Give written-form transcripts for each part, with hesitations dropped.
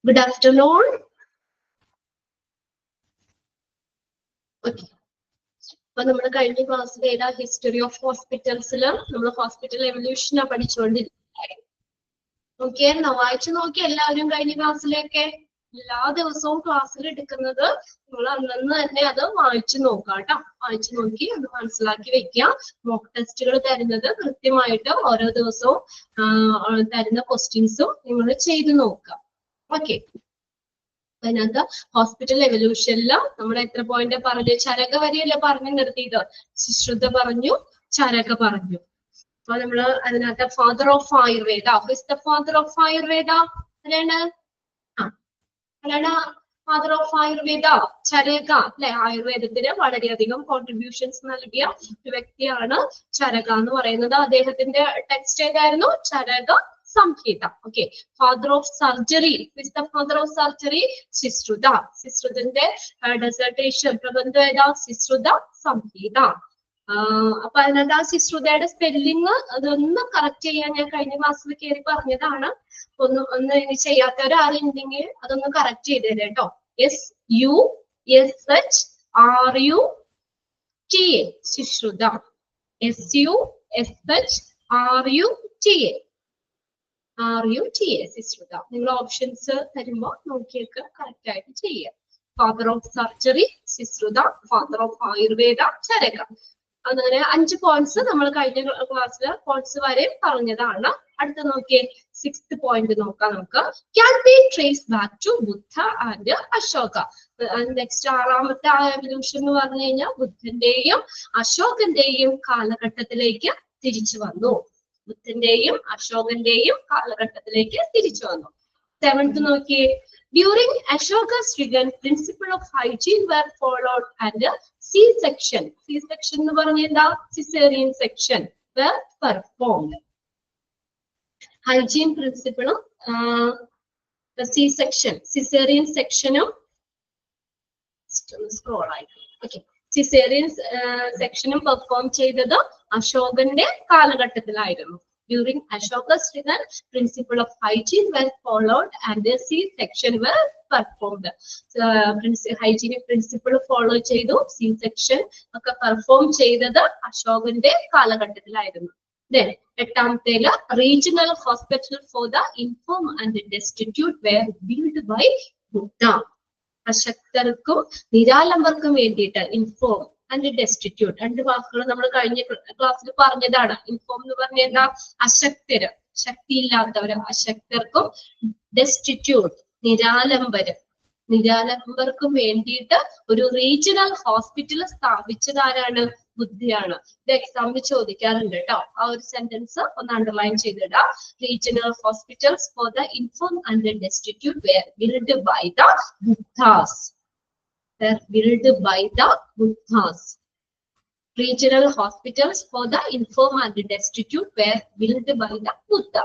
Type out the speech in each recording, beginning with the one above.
Good afternoon. Okay. അപ്പോൾ നമ്മൾ കഴിഞ്ഞ ക്ലാസ്സിൽ ഏതാ ഹിസ്റ്ററി ഓഫ് ഹോസ്പിറ്റൽസിൽ നമ്മൾ ഹോസ്പിറ്റൽ എവല്യൂഷനാ പഠിച്ചുകൊണ്ടിരിക്കുന്നത്. ഓക്കെ, വായിച്ചു നോക്കി എല്ലാവരും കഴിഞ്ഞ ക്ലാസ്സിലേക്ക്. എല്ലാ ദിവസവും ക്ലാസ്സിൽ എടുക്കുന്നത് നമ്മൾ അന്നന്ന് തന്നെ അത് വായിച്ചു നോക്കാം കേട്ടോ. വായിച്ചു നോക്കി അത് മനസ്സിലാക്കി വെക്കുക. മോക്ക് ടെസ്റ്റുകൾ തരുന്നത് കൃത്യമായിട്ട് ഓരോ ദിവസവും തരുന്ന ക്വസ്റ്റ്യൻസും നിങ്ങൾ ചെയ്ത് നോക്കുക. ഓക്കെ, അതിനകത്ത് ഹോസ്പിറ്റൽ എവല്യൂഷനില് നമ്മൾ എത്ര പോയിന്റ് പറഞ്ഞു? ചരക വരെയല്ല പറഞ്ഞു നിർത്തിയത്. സുശ്രുത പറഞ്ഞു, ചരക പറഞ്ഞു. അപ്പൊ നമ്മള് അതിനകത്ത് father of Ayurveda, who is the father of Ayurveda? ആരാണ് ഫാദർ ഓഫ് ആയുർവേദ? ചരക അല്ലെ. ആയുർവേദത്തിന് വളരെയധികം കോൺട്രിബ്യൂഷൻസ് നൽകിയ ഒരു വ്യക്തിയാണ് ചരക എന്ന് പറയുന്നത്. അദ്ദേഹത്തിന്റെ ടെക്സ്റ്റ് ഏതായിരുന്നു? Charaka Samhita. Okay, father of surgery, father of surgery Sushruta. ശുശ്രുതന്റെ ഡെസർട്ടേഷൻ പ്രബന്ധം ഏതാ? ശുശ്രുത സംഹിത. അപ്പൊ അതിനകത്ത് ആ ശുശ്രുതയുടെ സ്പെല്ലിങ് അതൊന്ന് കറക്റ്റ് ചെയ്യാൻ ഞാൻ കഴിഞ്ഞ ക്ലാസ്സിൽ കയറി പറഞ്ഞതാണ്. ഒന്ന് ഇനി ചെയ്യാത്തവരാരുണ്ടെങ്കിൽ അതൊന്ന് കറക്റ്റ് ചെയ്ത് തരാം കേട്ടോ. SUSHRUTA ശുശ്രുത. SUSHRUTA ശുശ്രുത. നിങ്ങൾ ഓപ്ഷൻസ് തരുമ്പോ നോക്കിയൊക്കെ കറക്റ്റ് ആയിട്ട് ചെയ്യുക. Father of surgery Sushruta, father of Ayurveda Charaka. അങ്ങനെ 5 പോയിന്റ്സ് നമ്മൾ കഴിഞ്ഞ ക്ലാസ്സിൽ പോയിന്റ്സ് വരെ പറഞ്ഞതാണ്. അടുത്ത നോക്കിയേ, 6th പോയിന്റ് നോക്കാം നമുക്ക്. Can be trace back to Buddha and Ashoka. Next 6ാമത്തെ എവല്യൂഷൻ എന്ന് പറഞ്ഞു കഴിഞ്ഞാൽ ബുദ്ധന്റെയും അശോകന്റെയും കാലഘട്ടത്തിലേക്ക് തിരിച്ചു വന്നു. ബുദ്ധന്റെയും അശോകന്റെയും കാലഘട്ടത്തിലേക്ക് തിരിച്ചു വന്നു. 7th നോക്കിയേ, during Ashoka's reign, principle of hygiene were followed and C-section എന്ന് പറഞ്ഞ എന്താ? Caesarean section were performed. Hygiene principle C-section, Caesarean sectionും സ്ക്രോൾ ആയി. ഓക്കെ, Caesarean sectionും പെർഫോം ചെയ്തത് അശോകന്റെ കാലഘട്ടത്തിലായിരുന്നു. During Ashoka's reign, principle of hygiene were followed and the C-section were performed. Hygienic principle follow ചെയ്തു, C-section ഒക്കെ പെർഫോം ചെയ്തത് അശോകന്റെ കാലഘട്ടത്തിലായിരുന്നു. Then 8ാമത്തേല് regional hospital for the infirm and destitute were built by Buddha. അശക്തർക്കും നിരാലംബർക്കും വേണ്ടിയിട്ട് inform and destitute, 2 വാക്കുകൾ നമ്മൾ കഴിഞ്ഞ ക്ലാസ്സിൽ പറഞ്ഞതാണ്. ഇൻഫോം എന്ന് പറഞ്ഞ എന്താ? അശക്തര്, ശക്തിയില്ലാത്തവര്. അശക്തർക്കും ഡെസ്റ്റിറ്റ്യൂട്ട് നിരാലംബർക്കും വേണ്ടിയിട്ട് ഒരു റീജിയണൽ ഹോസ്പിറ്റൽ സ്ഥാപിച്ചത് ആരാണ്? ബുദ്ധയാണ്. ഇത് എക്സാമിന് ചോദിക്കാറുണ്ട് കേട്ടോ. ആ ഒരു സെന്റൻസ് ഒന്ന് അണ്ടർലൈൻ ചെയ്തിടാം. Regional hospitals for the infirm and destitute were build by the Buddhas. Regional hospitals for the infirm and destitute were built by the Buddha.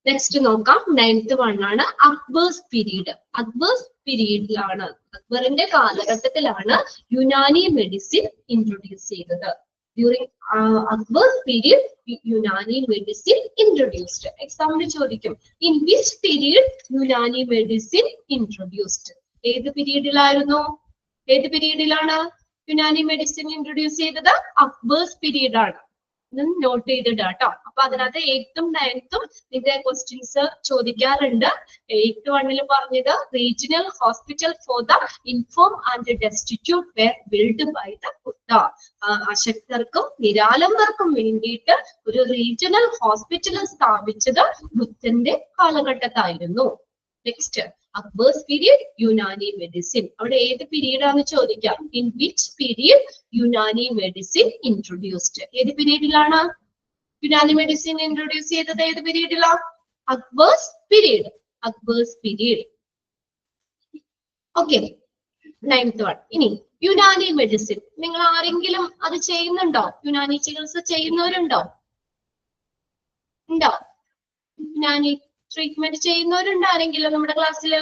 Next നോക്കാം, 9th one ആണ് അക്ബേഴ്സ് പീരീഡ്. അക്ബേഴ്സ് പീരീഡിലാണ്, അക്ബറിന്റെ കാലഘട്ടത്തിലാണ് യുനാനി മെഡിസിൻ ഇൻട്രൊഡ്യൂസ് ചെയ്തത്. During Akbar's period, Unani medicine introduced. എക്സാമിന് ചോദിക്കും, in which period Unani medicine introduced? ഏത് പീരീഡിലായിരുന്നു? ഏത് പീരീഡിലാണ് Unani medicine introduce ചെയ്തത്? അക്ബേഴ്സ് പീരീഡ് ആണ്. നോട്ട് ചെയ്തിടാം കേട്ടോ. അപ്പൊ അതിനകത്ത് 8th ഉം 9th ഉം ഇതിന്റെ ക്വസ്റ്റ്യൻസ് ചോദിക്കാറുണ്ട്. 8th വണ്ണിൽ പറഞ്ഞത് regional hospital for the infirm and destitute were build by the Buddha. അശക്തർക്കും നിരാലംബർക്കും വേണ്ടിയിട്ട് ഒരു റീജിയണൽ ഹോസ്പിറ്റൽ സ്ഥാപിച്ചത് ബുദ്ധന്റെ കാലഘട്ടത്തായിരുന്നു. Next Akbar's period, Unani medicine. അവിടെ ഏത് പീരീഡ് ആണെന്ന് ചോദിക്കാം. In which period Unani medicine introduced? ഏത് പീരീഡിലാണ് യുനാനി മെഡിസിൻ ഇൻട്രൊഡ്യൂസ് ചെയ്തത്? ഏത് പീരീഡിലാണ്? Akbar's period. Okay, 9th one. ഇനി യുനാനി മെഡിസിൻ നിങ്ങൾ ആരെങ്കിലും അത് ചെയ്യുന്നുണ്ടോ? യുനാനി ചികിത്സ ചെയ്യുന്നവരുണ്ടോ? ഉണ്ടോ? യുനാനി ട്രീറ്റ്മെന്റ് ചെയ്യുന്നവരുണ്ടോ ആരെങ്കിലും നമ്മുടെ ക്ലാസ്സിൽ?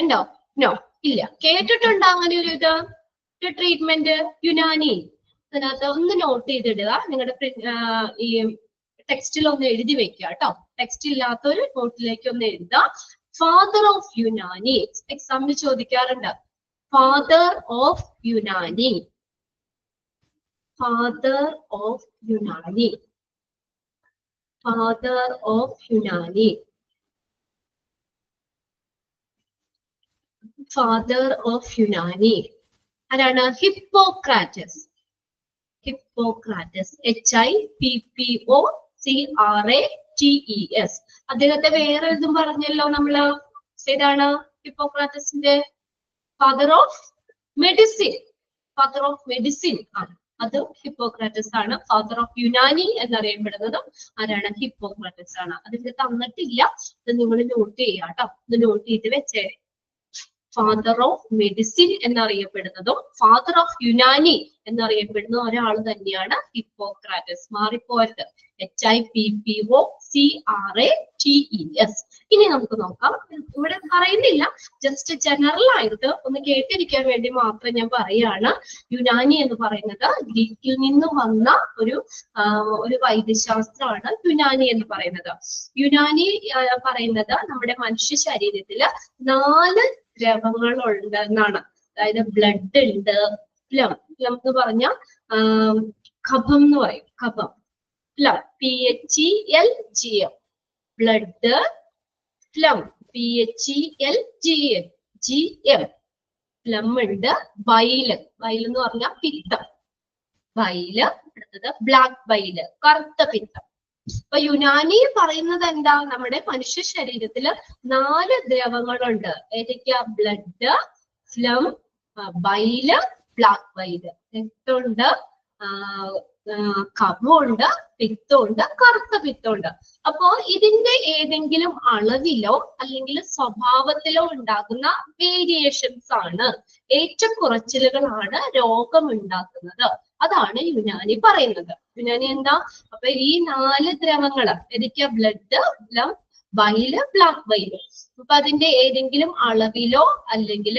ഉണ്ടോ? നോ, ഇല്ല. കേട്ടിട്ടുണ്ടോ അങ്ങനെ ഒരു ട്രീറ്റ്മെന്റ് യുനാനി? അതിനകത്ത് ഒന്ന് നോട്ട് ചെയ്തിടുക. നിങ്ങളുടെ ഈ ടെക്സ്റ്റിൽ ഒന്ന് എഴുതി വെക്കുക കേട്ടോ. ടെക്സ്റ്റ് ഇല്ലാത്തൊരു നോട്ടിലേക്ക് ഒന്ന് എഴുതാം. ഫാദർ ഓഫ് യുനാനി, എക്സാമിന് ചോദിക്കാറുണ്ട്. Father of Unani, father of Unani, father of Unani, father of Unani ആരാണ്? ഹിപ്പോക്രാറ്റസ്. Hippocrates, HIPPOCRATES. അദ്ദേഹത്തെ വേറെ ഇതും പറഞ്ഞല്ലോ നമ്മള്. ഏതാണ് ഹിപ്പോക്രാറ്റസിന്റെ? Father of medicine, father of medicine ആണ്. അത് ഹിപ്പോക്രാറ്റസ് ആണ്. ഫാദർ ഓഫ് യുനാനി എന്നറിയപ്പെടുന്നതും ആരാണ്? ഹിപ്പോക്രാറ്റസ് ആണ്. അതിന്റെ തന്നിട്ടില്ല, ഇത് നിങ്ങൾ നോട്ട് ചെയ്യാം കേട്ടോ. ഇത് നോട്ട് ചെയ്ത് വെച്ചേ. ഫാദർ ഓഫ് മെഡിസിൻ എന്നറിയപ്പെടുന്നതും ഫാദർ ഓഫ് യുനാനി എന്നറിയപ്പെടുന്ന ഒരാൾ തന്നെയാണ് ഹിപ്പോക്രാറ്റസ്. മാറിപ്പോയത്. HIPPOCRATES. ഇനി നമുക്ക് നോക്കാം. ഇവിടെ പറയുന്നില്ല, ജസ്റ്റ് ജനറൽ ആയിട്ട് ഒന്ന് കേട്ടിരിക്കാൻ വേണ്ടി മാത്രം ഞാൻ പറയാണ്. യുനാനി എന്ന് പറയുന്നത് ഗ്രീക്കിൽ നിന്ന് വന്ന ഒരു വൈദ്യശാസ്ത്രമാണ് യുനാനി എന്ന് പറയുന്നത്. യുനാനി പറയുന്നത് നമ്മുടെ മനുഷ്യ ശരീരത്തില് 4 ദ്രവങ്ങളുണ്ട് എന്നാണ്. അതായത് ബ്ലഡ് ഉണ്ട്, പ്ലം, പ്ലം എന്ന് പറഞ്ഞ കഫം എന്ന് പറയും, കഫം, plum, PHELGM, blood, plum, PHELGM, plum ഉണ്ട്, ബൈല്, ബൈല് എന്ന് പറഞ്ഞാൽ പിത്തം, ബൈല്, അടുത്തത് ബ്ലാക്ക് ബൈല്, കറുത്ത പിത്തം. അപ്പൊ യുനാനി പറയുന്നത് എന്താ? നമ്മുടെ മനുഷ്യ ശരീരത്തില് 4 ദ്രവങ്ങളുണ്ട്. ഏതൊക്കെയാ? Blood, phlegm, bile, black bile. രക്തമുണ്ട്, കഫമുണ്ട്, പിത്തമുണ്ട്, കറുത്ത പിത്തമുണ്ട്. അപ്പോ ഇതിന്റെ ഏതെങ്കിലും അളവിലോ അല്ലെങ്കിൽ സ്വഭാവത്തിലോ ഉണ്ടാകുന്ന വേരിയേഷൻസ് ആണ്, ഏറ്റക്കുറച്ചിലുകളാണ് രോഗം ഉണ്ടാക്കുന്നത്. അതാണ് യുനാനി പറയുന്നത്. യുനാനി എന്താ? അപ്പൊ ഈ 4 ദ്രവങ്ങള് ഏതൊക്കെയാ? Blood, plum, bile, black bile. അപ്പൊ അതിന്റെ ഏതെങ്കിലും അളവിലോ അല്ലെങ്കിൽ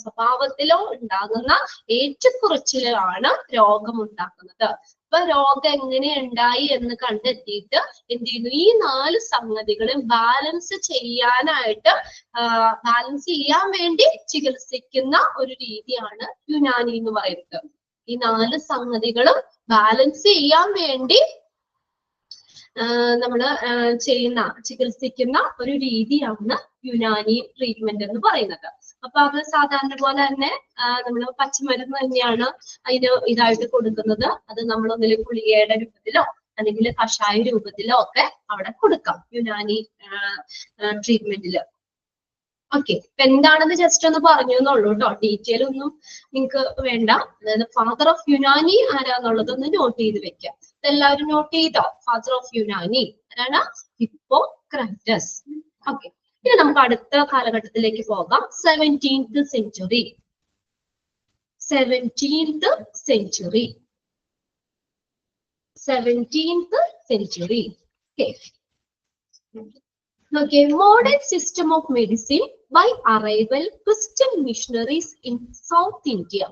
സ്വഭാവത്തിലോ ഉണ്ടാകുന്ന ഏറ്റക്കുറച്ചിലാണ് രോഗം ഉണ്ടാക്കുന്നത്. അപ്പൊ രോഗം എങ്ങനെ ഉണ്ടായി എന്ന് കണ്ടെത്തിയിട്ട് എന്ത് ചെയ്യുന്നു? ഈ 4 സംഗതികളും ബാലൻസ് ചെയ്യാനായിട്ട്, ബാലൻസ് ചെയ്യാൻ വേണ്ടി ചികിത്സിക്കുന്ന ഒരു രീതിയാണ് യുനാനി എന്ന് പറയുന്നത്. ഈ 4 സംഗതികളും ബാലൻസ് ചെയ്യാൻ വേണ്ടി നമ്മള് ചികിത്സിക്കുന്ന ഒരു രീതിയാണ് യുനാനി ട്രീറ്റ്മെന്റ് എന്ന് പറയുന്നത്. അപ്പൊ അത് സാധാരണ പോലെ തന്നെ നമ്മള് പച്ചമരുന്ന് തന്നെയാണ് അതിന് ഇതായിട്ട് കൊടുക്കുന്നത്. അത് നമ്മൾ ഒന്നില് ഗുളികയുടെ രൂപത്തിലോ അല്ലെങ്കിൽ കഷായ രൂപത്തിലോ ഒക്കെ അവിടെ കൊടുക്കാം യുനാനി ട്രീറ്റ്മെന്റില്. ഓക്കെ, ഇപ്പൊ എന്താണെന്ന് ജസ്റ്റ് ഒന്ന് പറഞ്ഞു എന്നുള്ളൂ കേട്ടോ. ഡീറ്റെയിൽ ഒന്നും നിങ്ങൾക്ക് വേണ്ട. അതായത് ഫാദർ ഓഫ് യുനാനി ആരാന്നുള്ളത് ഒന്ന് നോട്ട് ചെയ്ത് വെക്കുക. ഇതെല്ലാവരും നോട്ട് ചെയ്തോ? ഫാദർ ഓഫ് യുനാനി ആരാണ്? ഹിപ്പോക്രാറ്റസ്. ഓക്കെ, ഇനി നമുക്ക് അടുത്ത കാലഘട്ടത്തിലേക്ക് പോകാം. 17th century. 17th century. 17th century. Okay. Okay, modern system of medicine by arrival Christian missionaries in South India.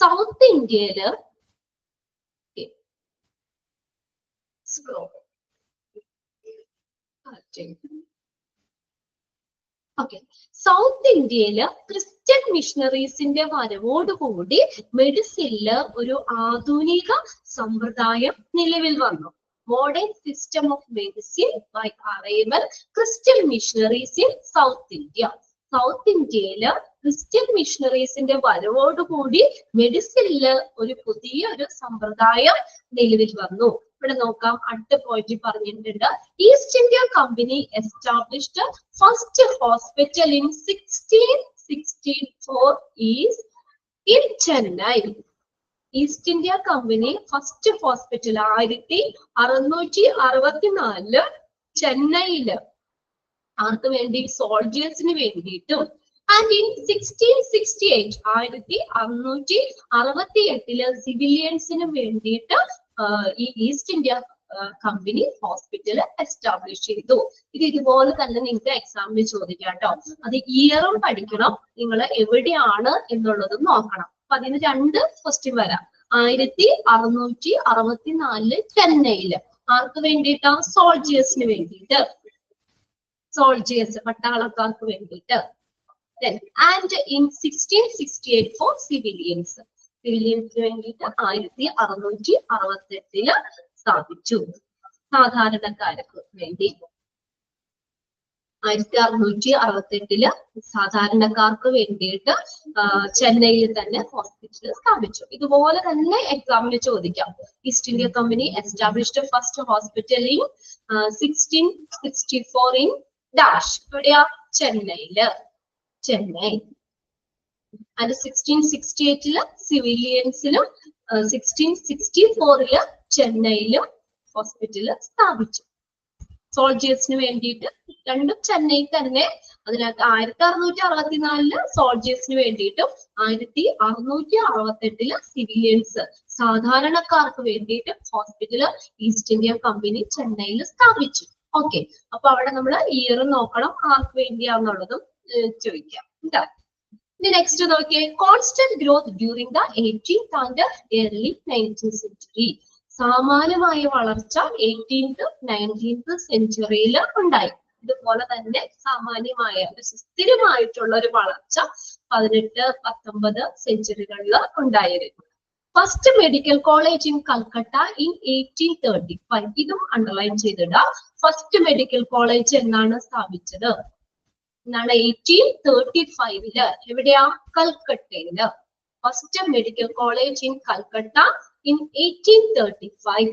South India okay. Okay. South ഇന്ത്യയില് ക്രിസ്ത്യൻ മിഷണറീസിന്റെ വരവോടുകൂടി മെഡിസിനില് ഒരു ആധുനിക സമ്പ്രദായം നിലവിൽ വന്നു. Modern system of medicine by arrival Christian missionaries in south India. South ഇന്ത്യയില് ക്രിസ്ത്യൻ മിഷണറീസിന്റെ വരവോടുകൂടി മെഡിസിനില് ഒരു പുതിയൊരു സമ്പ്രദായം നിലവിൽ വന്നു. ഇവിടെ നോക്കാം, അടുത്ത പോയിന്റ് പറഞ്ഞിട്ടുണ്ട്. East India company established first hospital in 1664 is in Chennai. East India company first hospital 1664 ചെന്നൈയില് ആർക്ക് വേണ്ടി? സോൾജേഴ്സിന് വേണ്ടിയിട്ടും. ആൻഡ് ഇൻ 1668 1668 സിവിലിയൻസിന് വേണ്ടിയിട്ട് ഈ east India company hospital establish ചെയ്തു. ഇത് ഇതുപോലെ തന്നെ നിങ്ങൾക്ക് എക്സാമിന് ചോദിക്കാം കേട്ടോ. അത് ഇയറും പഠിക്കണം, നിങ്ങൾ എവിടെയാണ് എന്നുള്ളതും നോക്കണം. അപ്പൊ അതിന് 2 ക്വസ്റ്റ്യൻ വരാം. 1664 ചെന്നൈയില്. ആർക്ക് വേണ്ടിയിട്ടാ? സോൾജിയേഴ്സിന് വേണ്ടിയിട്ട്, സോൾജിയേഴ്സ് പട്ടാളക്കാർക്ക് വേണ്ടിയിട്ട്. Then, and in 1668 for civilians, സിവിലിയൻസിന് വേണ്ടിയിട്ട് 1668 സ്ഥാപിച്ചു. സാധാരണക്കാർക്ക് വേണ്ടി 1668 സാധാരണക്കാർക്ക് വേണ്ടിയിട്ട് ചെന്നൈയിൽ തന്നെ ഹോസ്പിറ്റൽ സ്ഥാപിച്ചു. ഇതുപോലെ തന്നെ എക്സാമിന് ചോദിക്കാം. East India company established first hospital in 1664 in dash. എവിടെയാ? ചെന്നൈയില്. ചെന്നൈ. ആൻഡ് 1668 സിവിലിയൻസിലും 1664 ചെന്നൈയിലും ഹോസ്പിറ്റല് സ്ഥാപിച്ചു. സോൾജിയേഴ്സിന് വേണ്ടിയിട്ട് രണ്ടും ചെന്നൈ തന്നെ. അതിനകത്ത് 1664 സോൾജിയേഴ്സിന് വേണ്ടിയിട്ടും 1668 സിവിലിയൻസ് സാധാരണക്കാർക്ക് വേണ്ടിയിട്ട് ഹോസ്പിറ്റല് ഈസ്റ്റ് ഇന്ത്യ കമ്പനി ചെന്നൈയിൽ സ്ഥാപിച്ചു. ഓക്കെ, അപ്പൊ അവിടെ നമ്മൾ ഇയർ നോക്കണം, ആർക്ക് വേണ്ടിയാന്നുള്ളതും ചോദിക്കാം. നെക്സ്റ്റ് നോക്കിയേ, constant growth during the 18th and early 19th century. സാമാന്യമായ വളർച്ച 18th 19th സെഞ്ചുറിയിൽ ഉണ്ടായി. ഇതുപോലെ തന്നെ സാമാന്യമായ സ്ഥിരമായിട്ടുള്ള ഒരു വളർച്ച 18, 19 സെഞ്ചുറികളിൽ ഉണ്ടായിരുന്നു. First medical college in Calcutta in 1835. ഇതും അണ്ടർലൈൻ ചെയ്തിടാം. ഫസ്റ്റ് മെഡിക്കൽ കോളേജ് എന്നാണ് സ്ഥാപിച്ചത്? എന്നാണ് 1835. എവിടെയാ? കൽക്കട്ടയില്. First medical college in Calcutta in 1835.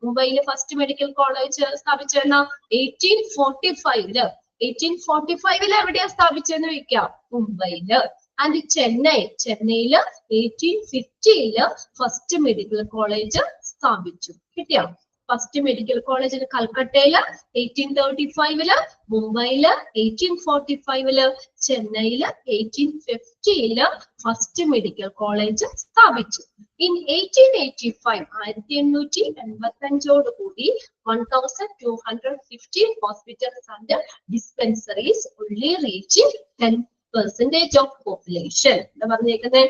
മുംബൈയില് ഫസ്റ്റ് മെഡിക്കൽ കോളേജ് സ്ഥാപിച്ചെന്ന 1845. 1845 എവിടെയാ സ്ഥാപിച്ചെന്ന് ചോദിക്കാം? മുംബൈയില്. ആൻഡ് ചെന്നൈയില് 1850 ഫസ്റ്റ് മെഡിക്കൽ കോളേജ് സ്ഥാപിച്ചു. കിട്ടിയോ? ഫസ്റ്റ് മെഡിക്കൽ കോളേജ് കൽക്കട്ടയില് 1835, മുംബൈയില് 1845, ചെന്നൈയില് 1850 ഫസ്റ്റ് മെഡിക്കൽ കോളേജ് സ്ഥാപിച്ചു. In 1885 1885 1250 hospitals and dispensaries only reaching 10% of population. എന്താ പറഞ്ഞേക്കുന്നത്?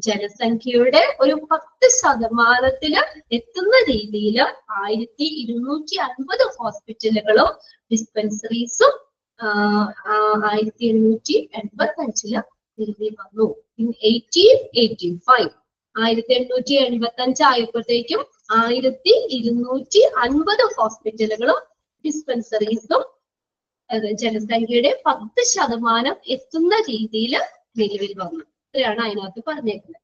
ജനസംഖ്യയുടെ ഒരു 10% എത്തുന്ന രീതിയിൽ 1250 ഹോസ്പിറ്റലുകളും ഡിസ്പെൻസറീസും 1885 നിലവിൽ വന്നു. ഇൻ 1885 1885 ആയപ്പോഴത്തേക്കും 1250 ഹോസ്പിറ്റലുകളും ഡിസ്പെൻസറീസും ജനസംഖ്യയുടെ 10% എത്തുന്ന രീതിയിൽ നിലവിൽ വന്നു. ഇത്രയാണ് അതിനകത്ത് പറഞ്ഞേക്കുന്നത്.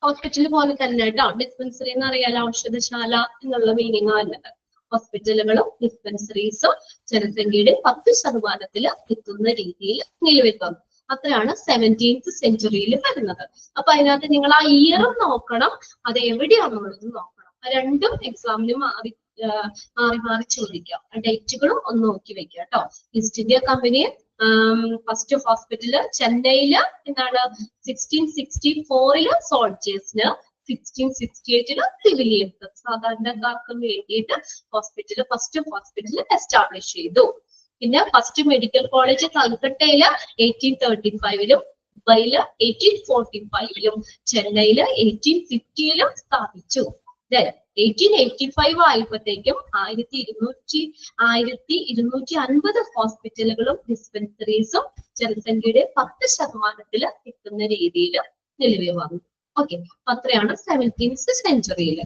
ഹോസ്പിറ്റൽ പോലെ തന്നെ കേട്ടോ. ഡിസ്പെൻസറി എന്ന് അറിയാലോ, ഔഷധശാല എന്നുള്ള മീനിങ് അല്ലത്. ഹോസ്പിറ്റലുകളും ഡിസ്പെൻസറീസും ജനസംഖ്യയുടെ 10% എത്തുന്ന രീതിയിൽ നിലവിൽ വന്നു. അത്രയാണ് 17th സെഞ്ചുറിയിൽ വരുന്നത്. അപ്പൊ അതിനകത്ത് നിങ്ങൾ ആ ഇയർ നോക്കണം, അത് എവിടെയാണെന്നുള്ളത് നോക്കണം. രണ്ടും എക്സാമിന് മാറി മാറി ചോദിക്കാം. ഡേറ്റുകളും ഒന്ന് നോക്കി വെക്കുക കേട്ടോ. East India company first hospital ചെന്നൈയില് എന്താണ് 1664 സോൾജേഴ്സിന്, 1668 സിവിലിയൻസ് സാധാരണക്കാർക്ക് വേണ്ടിയിട്ട് ഫസ്റ്റ് ഹോസ്പിറ്റൽ എസ്റ്റാബ്ലിഷ് ചെയ്തു. പിന്നെ ഫസ്റ്റ് മെഡിക്കൽ കോളേജ് കൽക്കട്ടയില് 1835, മുംബൈയില് 1845, ചെന്നൈയില് 1850 സ്ഥാപിച്ചു. 1885 ആയപ്പോഴത്തേക്കും 1250 ഹോസ്പിറ്റലുകളും ഡിസ്പെൻസറീസും ജനസംഖ്യയുടെ 10% എത്തുന്ന രീതിയിൽ നിലവിൽ വന്നു. ഓക്കെ, അത്രയാണ് 17th സെഞ്ചുറിയിൽ.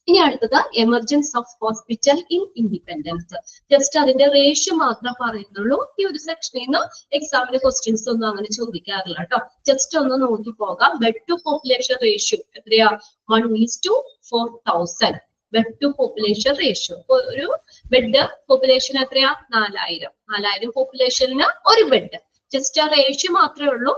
ഇനി അടുത്തത് emergence of hospital in independence. Just അതിന്റെ റേഷ്യോ മാത്രം പറയുന്നുള്ളൂ. ഈ ഒരു സെക്ഷനിൽ നിന്ന് എക്സാമിന് ക്വസ്റ്റ്യൻസ് ഒന്നും അങ്ങനെ ചോദിക്കാറില്ല കേട്ടോ. ജസ്റ്റ് ഒന്ന് നോക്കി പോകാം. ബെഡ് ടു പോപ്പുലേഷൻ റേഷ്യോ എത്രയാ? 1:4,000 ബെഡ് ടു പോപ്പുലേഷൻ റേഷ്യോ. ഒരു ബെഡ് പോപ്പുലേഷൻ എത്രയാ? 4000 പോപ്പുലേഷന് ഒരു ബെഡ്. ജസ്റ്റ് ആ റേഷ്യോ മാത്രമേ ഉള്ളൂ.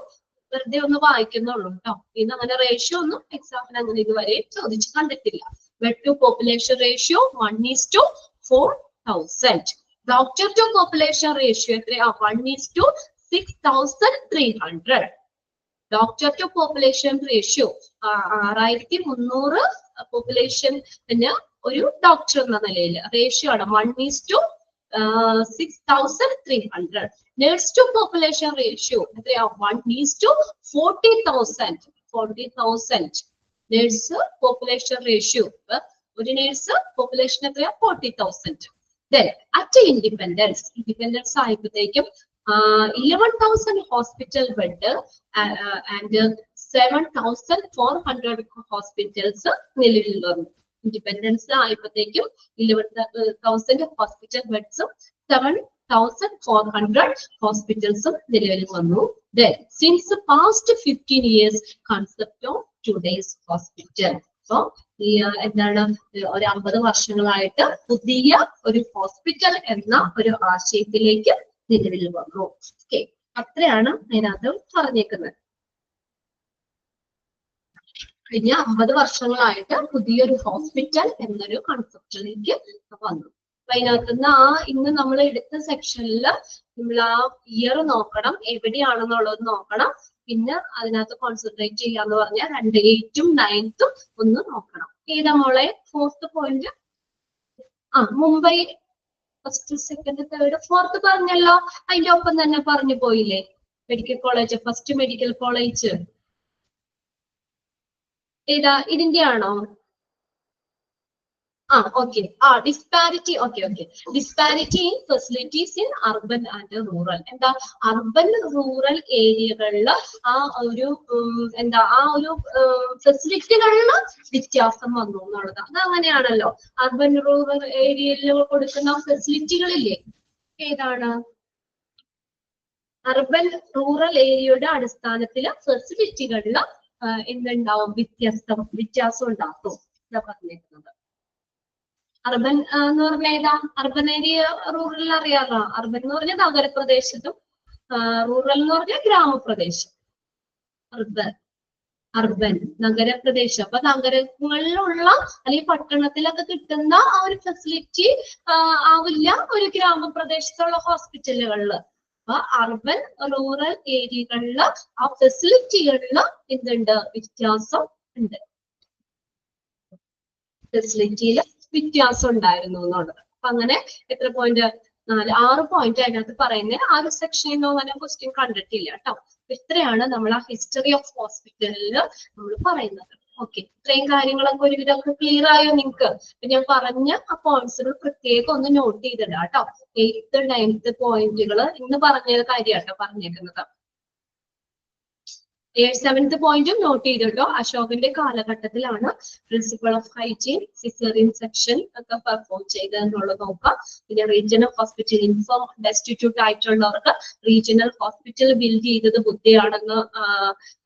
വെറുതെ ഒന്ന് വായിക്കുന്നുള്ളൂ കേട്ടോ. ഇന്ന് അങ്ങനെ റേഷ്യോ ഒന്നും എക്സാമിന് അങ്ങനെ ഇതുവരെ ചോദിച്ചു കണ്ടിട്ടില്ല. Bed to population ratio 1:4,000. Doctor to population ratio എത്രയാ? 1:6,300. ഡോക്ടർ ടു പോപ്പുലേഷൻ റേഷ്യോ 6300 പോപ്പുലേഷന് ഒരു ഡോക്ടർ എന്ന നിലയിൽ റേഷ്യോ ആണ് 1:6,300. നഴ്സ് ടു പോപ്പുലേഷൻ റേഷ്യോ എത്രയാ? 1:40,000. നഴ്സ് പോപ്പുലേഷൻ റേഷ്യോ ഒരു നേഴ്സ് പോപ്പുലേഷൻ എത്രയാ 40,000. Then at independence ആയപ്പോഴത്തേക്കും 11,000 hospital bed and 7,400 hospitals നിലവിൽ വന്നു. ഇൻഡിപെൻഡൻസ് ആയപ്പോഴത്തേക്കും 11,000 hospital beds 7,400 hospitals നിലവിൽ വന്നു. Then since the past 15 years concept of today's hospital. So എന്താണ് ഒരു 50 വർഷങ്ങളായിട്ട് പുതിയ ഒരു ഹോസ്പിറ്റൽ എന്ന ഒരു ആശയത്തിലേക്ക് നിലവിൽ വന്നു. ഓക്കെ, അത്രയാണ് അതിനകത്ത് പറഞ്ഞേക്കുന്നത്. കഴിഞ്ഞ 50 വർഷങ്ങളായിട്ട് പുതിയൊരു ഹോസ്പിറ്റൽ എന്നൊരു കൺസെപ്റ്റിലേക്ക് വന്നു. അപ്പൊ അതിനകത്തുനിന്ന് ഇന്ന് നമ്മൾ എടുത്ത സെക്ഷനിൽ നമ്മൾ ആ ഇയർ നോക്കണം, എവിടെയാണെന്നുള്ളത് നോക്കണം. പിന്നെ അതിനകത്ത് കോൺസെൻട്രേറ്റ് ചെയ്യാന്ന് പറഞ്ഞാൽ 8th ഉം 9th ഉം ഒന്ന് നോക്കണം. ഏതാ മോളെ 4th point? Mumbai 1st, 2nd, 3rd, 4th പറഞ്ഞല്ലോ. അതിന്റെ ഒപ്പം തന്നെ പറഞ്ഞു പോയില്ലേ medical college, first medical college ഏതാ? ഇതിന്റെ ആണോ? Okay. Disparity. Okay. Disparity in facilities in urban and rural. എന്താ അർബൻ റൂറൽ ഏരിയകളിൽ ആ ഒരു ഫെസിലിറ്റികളിൽ വ്യത്യാസം വന്നു എന്നുള്ളത്. അത് അങ്ങനെയാണല്ലോ. അർബൻ റൂറൽ ഏരിയയിൽ കൊടുക്കുന്ന ഫെസിലിറ്റികളില്ലേ, ഏതാണ്? അർബൻ റൂറൽ ഏരിയയുടെ അടിസ്ഥാനത്തിൽ ഫെസിലിറ്റികളിൽ എന്തുണ്ടാവും? വ്യത്യാസം ഉണ്ടാക്കും ഇതാ പറഞ്ഞിരിക്കുന്നത്. അർബൻ എന്ന് പറഞ്ഞാൽ ഏതാ? അർബൻ ഏരിയ, റൂറൽ അറിയാമോ? അർബൻ എന്ന് പറഞ്ഞാൽ നഗരപ്രദേശത്തും റൂറൽ എന്ന് പറഞ്ഞാൽ ഗ്രാമപ്രദേശം. അർബൻ നഗരപ്രദേശം. അപ്പൊ നഗരങ്ങളിലുള്ള അല്ലെങ്കിൽ പട്ടണത്തിലൊക്കെ കിട്ടുന്ന ആ ഒരു ഫെസിലിറ്റി ആവില്ല ഒരു ഗ്രാമപ്രദേശത്തുള്ള ഹോസ്പിറ്റലുകളിൽ. അപ്പൊ അർബൻ റൂറൽ ഏരിയകളിൽ ആ ഫെസിലിറ്റികളിൽ എന്തുണ്ട്? വ്യത്യാസം ഉണ്ട്. ഫെസിലിറ്റിയിൽ വ്യത്യാസം ഉണ്ടായിരുന്നു എന്നുള്ളത്. അപ്പൊ അങ്ങനെ എത്ര പോയിന്റ്? 6 പോയിന്റ് അതിനകത്ത് പറയുന്നത്. ആ ഒരു സെക്ഷനിൽ നിന്നോ അങ്ങനെ ക്വസ്റ്റ്യൻ കണ്ടിട്ടില്ല കേട്ടോ. ഇത്രയാണ് നമ്മൾ ആ ഹിസ്റ്ററി ഓഫ് ഹോസ്പിറ്റലിൽ നമ്മൾ പറയുന്നത്. ഓക്കെ, ഇത്രയും കാര്യങ്ങളൊക്കെ ഒരുവിധമൊക്കെ ക്ലിയർ ആയോ നിങ്ങൾക്ക്? ഞാൻ പറഞ്ഞ ആ പോയിന്റ്സുകൾ പ്രത്യേകം ഒന്ന് നോട്ട് ചെയ്തിടാം കേട്ടോ. 8th, 9th പോയിന്റുകൾ ഇന്ന് പറഞ്ഞ കാര്യമാട്ടോ പറഞ്ഞേക്കുന്നത്. 7th പോയിന്റും നോട്ട് ചെയ്തിട്ടോ. അശോകന്റെ കാലഘട്ടത്തിലാണ് principle of hygiene caesarean section ഒക്കെ പെർഫോം ചെയ്തെന്നുള്ളത് നോക്കാം. പിന്നെ റീജിയണൽ ഹോസ്പിറ്റൽ ഇൻഫോം ഡെസ്റ്റിറ്റ്യൂട്ട് ആയിട്ടുള്ളവർക്ക് റീജിയണൽ ഹോസ്പിറ്റൽ ബിൽഡ് ചെയ്തത് ബുദ്ധയാണെന്ന്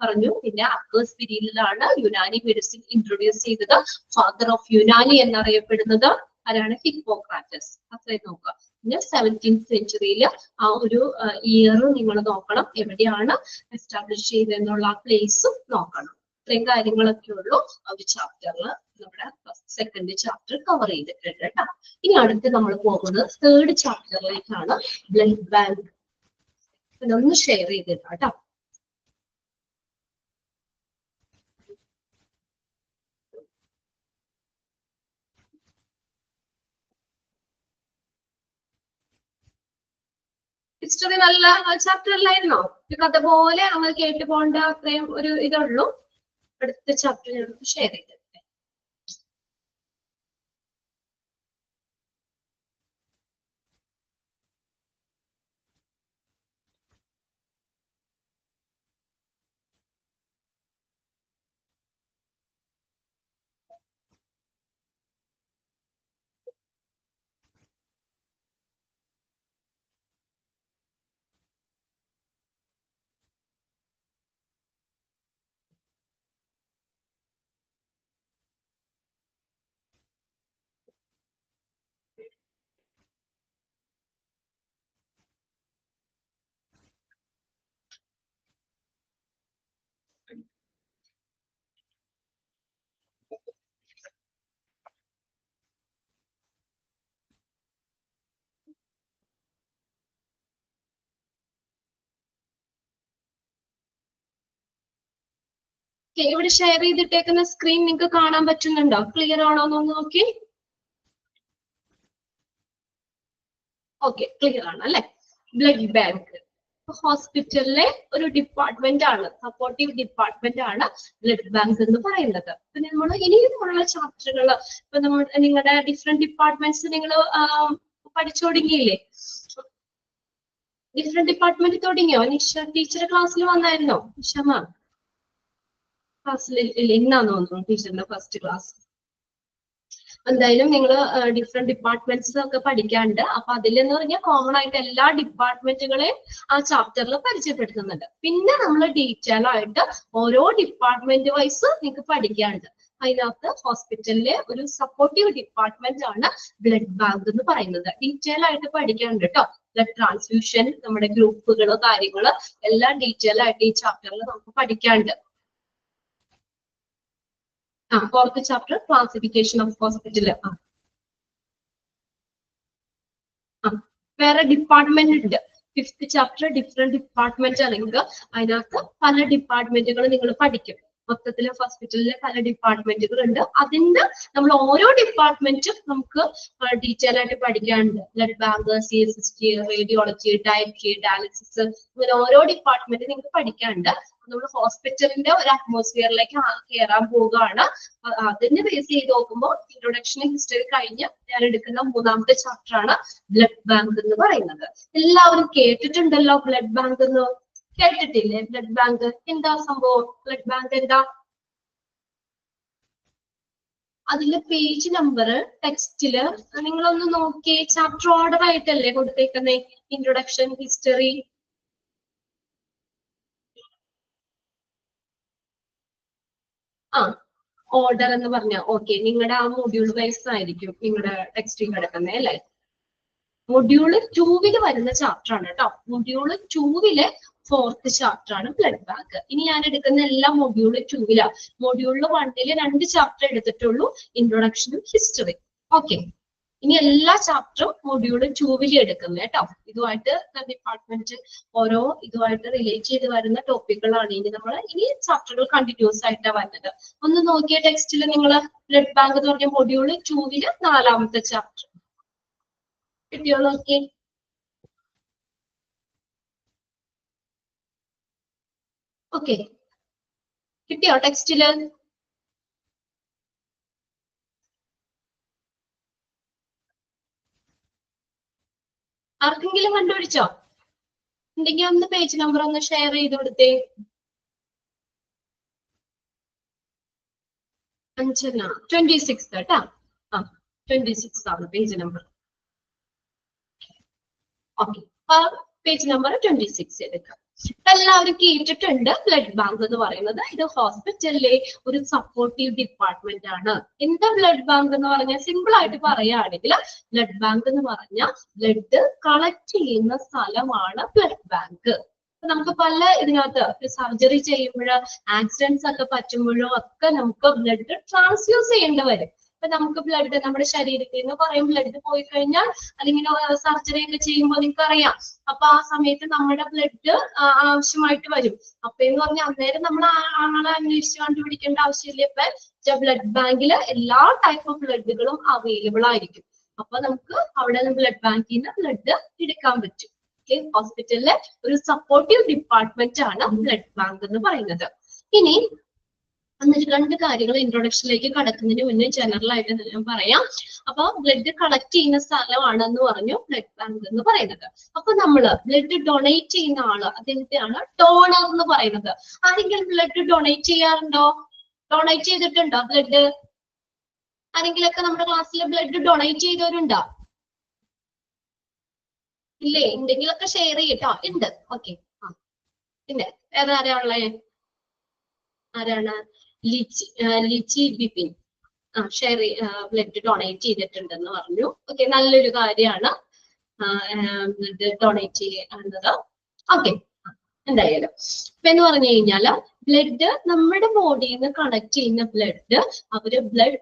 പറഞ്ഞു. പിന്നെ അക്ബേഴ്സ് പീരീഡിലാണ് യുനാനി മെഡിസിൻ ഇൻട്രൊഡ്യൂസ് ചെയ്തത്. ഫാദർ ഓഫ് യുനാനി എന്നറിയപ്പെടുന്നത് ആരാണ്? ഹിപ്പോക്രാറ്റസ്. അത്രയും നോക്കുക. പിന്നെ 17th സെഞ്ചുറിയിൽ ആ ഒരു ഇയർ നിങ്ങൾ നോക്കണം, എവിടെയാണ് എസ്റ്റാബ്ലിഷ് ചെയ്തെന്നുള്ള ആ പ്ലേസും നോക്കണം. ഇത്രയും കാര്യങ്ങളൊക്കെ ഉള്ളൂ ഒരു ചാപ്റ്ററിൽ. നമ്മുടെ 2nd ചാപ്റ്റർ കവർ ചെയ്തിട്ടുണ്ട് കേട്ടോ. ഇനി അടുത്ത് നമ്മൾ പോകുന്നത് 3rd ചാപ്റ്ററിലേക്കാണ്, ബ്ലഡ് ബാങ്ക്. ഇതൊന്ന് ഷെയർ ചെയ്തിട്ടാ കേട്ടോ. ഹിസ്റ്ററി നല്ല ചാപ്റ്റർ അല്ലായിരുന്നോ? കഥ പോലെ അങ്ങ് കേട്ട് പോകേണ്ട അത്രയും ഒരു ഇതുള്ളൂ. അടുത്ത ചാപ്റ്റർ ഞങ്ങൾക്ക് ഷെയർ ചെയ്തിട്ട് ഇവിടെ ഷെയർ ചെയ്തിട്ടേക്കുന്ന സ്ക്രീൻ നിങ്ങൾക്ക് കാണാൻ പറ്റുന്നുണ്ടോ? ക്ലിയർ ആണോ എന്ന് നോക്കി. ഓക്കെ, ക്ലിയർ ആണ് അല്ലെ? ബ്ലഡ് ബാങ്ക് ഹോസ്പിറ്റലിലെ ഒരു ഡിപ്പാർട്ട്മെന്റ് ആണ്, സപ്പോർട്ടീവ് ഡിപ്പാർട്ട്മെന്റ് ആണ് ബ്ലഡ് ബാങ്ക് എന്ന് പറയുന്നത്. പിന്നെ നമ്മൾ ഇനിയുള്ള ചാപ്റ്ററുകൾ ഇപ്പൊ നമ്മൾ നിങ്ങളുടെ ഡിഫറെന്റ് ഡിപ്പാർട്ട്മെന്റ്സ് നിങ്ങൾ പഠിച്ചു തുടങ്ങിയില്ലേ? ഡിഫറെന്റ് ഡിപ്പാർട്ട്മെന്റ് തുടങ്ങിയോ? നിഷ ടീച്ചർ ക്ലാസ്സിൽ വന്നായിരുന്നോ? നിഷ മാം ക്ലാസ്സിൽ ഇന്നാന്ന് തോന്നുന്നു ടീച്ചറിന്റെ ഫസ്റ്റ് ക്ലാസ്. എന്തായാലും നിങ്ങൾ ഡിഫറെന്റ് ഡിപ്പാർട്ട്മെന്റ്സ് ഒക്കെ പഠിക്കാണ്ട്. അപ്പൊ അതിലെന്ന് പറഞ്ഞാൽ കോമൺ ആയിട്ട് എല്ലാ ഡിപ്പാർട്ട്മെന്റുകളെയും ആ ചാപ്റ്ററിൽ പരിചയപ്പെടുത്തുന്നുണ്ട്. പിന്നെ നമ്മൾ ഡീറ്റെയിൽ ആയിട്ട് ഓരോ ഡിപ്പാർട്ട്മെന്റ് വൈസ് നിങ്ങൾക്ക് പഠിക്കാണ്ട്. അതിനകത്ത് ഹോസ്പിറ്റലിലെ ഒരു സപ്പോർട്ടീവ് ഡിപ്പാർട്ട്മെന്റ് ആണ് ബ്ലഡ് ബാങ്ക് എന്ന് പറയുന്നത്. ഡീറ്റെയിൽ ആയിട്ട് പഠിക്കാനുണ്ട് കേട്ടോ. ബ്ലഡ് ട്രാൻസ്ഫ്യൂഷൻ, നമ്മുടെ ഗ്രൂപ്പുകള്, കാര്യങ്ങള് എല്ലാം ഡീറ്റെയിൽ ആയിട്ട് ഈ ചാപ്റ്ററിൽ നമുക്ക് പഠിക്കാനുണ്ട്. Fourth chapter classification of hospital. വേറെ ഡിപ്പാർട്ട്മെന്റ് ഉണ്ട്. ഫിഫ്ത് ചാപ്റ്റർ ഡിഫറെന്റ് ഡിപ്പാർട്ട്മെന്റ് ആണെങ്കിൽ അതിനകത്ത് പല ഡിപ്പാർട്ട്മെന്റുകൾ നിങ്ങൾ പഠിക്കും. മൊത്തത്തില് ഹോസ്പിറ്റലിലെ പല ഡിപ്പാർട്ട്മെന്റുകൾ ഉണ്ട്. അതിന്റെ നമ്മൾ ഓരോ ഡിപ്പാർട്ട്മെന്റും നമുക്ക് ഡീറ്റെയിൽ ആയിട്ട് പഠിക്കാനുണ്ട്. Blood bank, CSST, radiology, dietary, dialysis, ഇങ്ങനെ ഓരോ ഡിപ്പാർട്ട്മെന്റ് നിങ്ങൾക്ക് പഠിക്കാനുണ്ട്. നമ്മൾ ഹോസ്പിറ്റലിന്റെ ഒരു അറ്റ്മോസ്ഫിയറിലേക്ക് കയറാൻ പോവുകയാണ്. അതിനെ ബേസ് ചെയ്ത് നോക്കുമ്പോൾ ഇൻട്രൊഡക്ഷൻ ഹിസ്റ്ററി കഴിഞ്ഞ് ഞാൻ എടുക്കുന്ന മൂന്നാമത്തെ ചാപ്റ്റർ ആണ് ബ്ലഡ് ബാങ്ക് എന്ന് പറയുന്നത്. എല്ലാവരും കേട്ടിട്ടുണ്ടല്ലോ ബ്ലഡ് ബാങ്ക് എന്ന്? കേട്ടിട്ടില്ലേ ബ്ലഡ് ബാങ്ക്? എന്താ സംഭവം? ബ്ലഡ് ബാങ്ക് എന്താ? അതിന്റെ പേജ് നമ്പർ ടെക്സ്റ്റില് നിങ്ങളൊന്ന് നോക്കിയേ. ചാപ്റ്റർ ഓർഡർ ആയിട്ടല്ലേ കൊടുത്തേക്കുന്നേ? Introduction, history. ഓർഡർ എന്ന് പറഞ്ഞ ഓക്കെ, നിങ്ങളുടെ ആ മൊഡ്യൂൾ വൈസ് ആയിരിക്കും നിങ്ങളുടെ ടെക്സ്റ്റിൽ കിടക്കുന്നത് അല്ലേ? മൊഡ്യൂള് 2 വരുന്ന ചാപ്റ്റർ ആണ് കേട്ടോ. മൊഡ്യൂള് 2 ഫോർത്ത് ചാപ്റ്റർ ആണ് ബ്ലഡ് ബാങ്ക്. ഇനി ഞാൻ എടുക്കുന്ന എല്ലാം മൊഡ്യൂള് 2 മൊഡ്യൂളില് 1 2 ചാപ്റ്റർ എടുത്തിട്ടുള്ളൂ, ഇൻട്രൊഡക്ഷനും ഹിസ്റ്ററി. ഓക്കെ, ഇനി എല്ലാ ചാപ്റ്ററും മൊഡ്യൂള് 2 എടുക്കുന്നത് കേട്ടോ. ഇതുമായിട്ട് ഡിപ്പാർട്ട്മെന്റ് ഓരോ ഇതുമായിട്ട് റിലേറ്റ് ചെയ്ത് വരുന്ന ടോപ്പിക്കുകളാണ് ഇനി നമ്മൾ ഇനി ചാപ്റ്ററുകൾ കണ്ടിന്യൂസ് ആയിട്ടാണ് വരുന്നത്. ഒന്ന് നോക്കിയ ടെക്സ്റ്റിൽ നിങ്ങൾ ബ്ലഡ് ബാങ്ക് എന്ന് പറഞ്ഞ മൊഡ്യൂള് 2 4ാമത്തെ ചാപ്റ്റർ കിട്ടിയോ? നോക്കി. ഓക്കെ, കിട്ടിയോ ടെക്സ്റ്റില്? ആർക്കെങ്കിലും കണ്ടുപിടിച്ചോ? ഉണ്ടെങ്കിൽ ഒന്ന് പേജ് നമ്പർ ഒന്ന് ഷെയർ ചെയ്ത് കൊടുത്തേ. 26 കേട്ടാ. 26 ആണ് page number. Okay, page number 26 എടുക്കാം. എല്ലാവരും കേട്ടിട്ടുണ്ട് ബ്ലഡ് ബാങ്ക് എന്ന് പറയുന്നത്. ഇത് ഹോസ്പിറ്റലിലെ ഒരു സപ്പോർട്ടീവ് ഡിപ്പാർട്ട്മെന്റ് ആണ്. എന്താ ബ്ലഡ് ബാങ്ക് എന്ന് പറഞ്ഞാൽ? സിമ്പിൾ ആയിട്ട് പറയുകയാണെങ്കിൽ ബ്ലഡ് ബാങ്ക് എന്ന് പറഞ്ഞാൽ ബ്ലഡ് കളക്ട് ചെയ്യുന്ന സ്ഥലമാണ് ബ്ലഡ് ബാങ്ക്. നമുക്ക് പല ഇതിനകത്ത് സർജറി ചെയ്യുമ്പോഴോ ആക്സിഡൻസ് ഒക്കെ പറ്റുമ്പോഴോ ഒക്കെ നമുക്ക് ബ്ലഡ് ട്രാൻസ്ഫ്യൂസ് ചെയ്യേണ്ടി വരും. ഇപ്പൊ നമുക്ക് ബ്ലഡ് നമ്മുടെ ശരീരത്തിൽ നിന്ന് കുറെ ബ്ലഡ് പോയി കഴിഞ്ഞാൽ അല്ലെങ്കിൽ സർജറി ഒക്കെ ചെയ്യുമ്പോൾ നിങ്ങൾക്ക് അറിയാം, അപ്പൊ ആ സമയത്ത് നമ്മുടെ ബ്ലഡ് ആവശ്യമായിട്ട് വരും. അപ്പൊ എന്ന് പറഞ്ഞാൽ അന്നേരം നമ്മൾ ആളെ അന്വേഷിച്ച് കണ്ടുപിടിക്കേണ്ട ആവശ്യമില്ല. ഇപ്പൊ ബ്ലഡ് ബാങ്കില് എല്ലാ ടൈപ്പ് ഓഫ് ബ്ലഡുകളും അവൈലബിൾ ആയിരിക്കും. അപ്പൊ നമുക്ക് അവിടെ ബ്ലഡ് ബാങ്കിൽ നിന്ന് ബ്ലഡ് എടുക്കാൻ പറ്റും. ഹോസ്പിറ്റലിലെ ഒരു സപ്പോർട്ടീവ് ഡിപ്പാർട്ട്മെന്റ് ആണ് ബ്ലഡ് ബാങ്ക് എന്ന് പറയുന്നത്. ഇനി രണ്ട് കാര്യങ്ങൾ ഇൻട്രൊഡക്ഷനിലേക്ക് കടക്കുന്നതിന് മുന്നേ ജനറൽ ആയിട്ട് ഞാൻ പറയാം. അപ്പൊ ബ്ലഡ് കളക്ട് ചെയ്യുന്ന സ്ഥലമാണെന്ന് പറഞ്ഞു ബ്ലഡ് ബാങ്ക് എന്ന് പറയുന്നത്. അപ്പൊ നമ്മള് ബ്ലഡ് ഡൊണേറ്റ് ചെയ്യുന്ന ആള് അദ്ദേഹത്തെയാണ് ഡോണർ എന്ന് പറയുന്നത്. ആരെങ്കിലും ബ്ലഡ് ഡൊണേറ്റ് ചെയ്യാറുണ്ടോ? ഡൊണേറ്റ് ചെയ്തിട്ടുണ്ടോ ബ്ലഡ്? ആരെങ്കിലൊക്കെ നമ്മുടെ ക്ലാസ്സിൽ ബ്ലഡ് ഡൊണേറ്റ് ചെയ്തവരുണ്ടോ? ഇല്ലേ? എന്തെങ്കിലുമൊക്കെ ഷെയർ ചെയ്യട്ടോ. ഉണ്ട്. ഓക്കെ, പിന്നെ വേറെ ആരാ ഉള്ളേ? ആരാണ്? ലിച്ചി ബിപിൻ ഷെയർ ബ്ലഡ് ഡൊണേറ്റ് ചെയ്തിട്ടുണ്ടെന്ന് പറഞ്ഞു. ഓക്കെ, നല്ലൊരു കാര്യമാണ് ബ്ലഡ് ഡൊണേറ്റ് ചെയ്യുന്നത്. ഓക്കെ, എന്തായാലും ഇപ്പൊ എന്ന് പറഞ്ഞു കഴിഞ്ഞാല് ബ്ലഡ് നമ്മുടെ ബോഡിയിൽ നിന്ന് കളക്ട് ചെയ്യുന്ന ബ്ലഡ് അവര് ബ്ലഡ്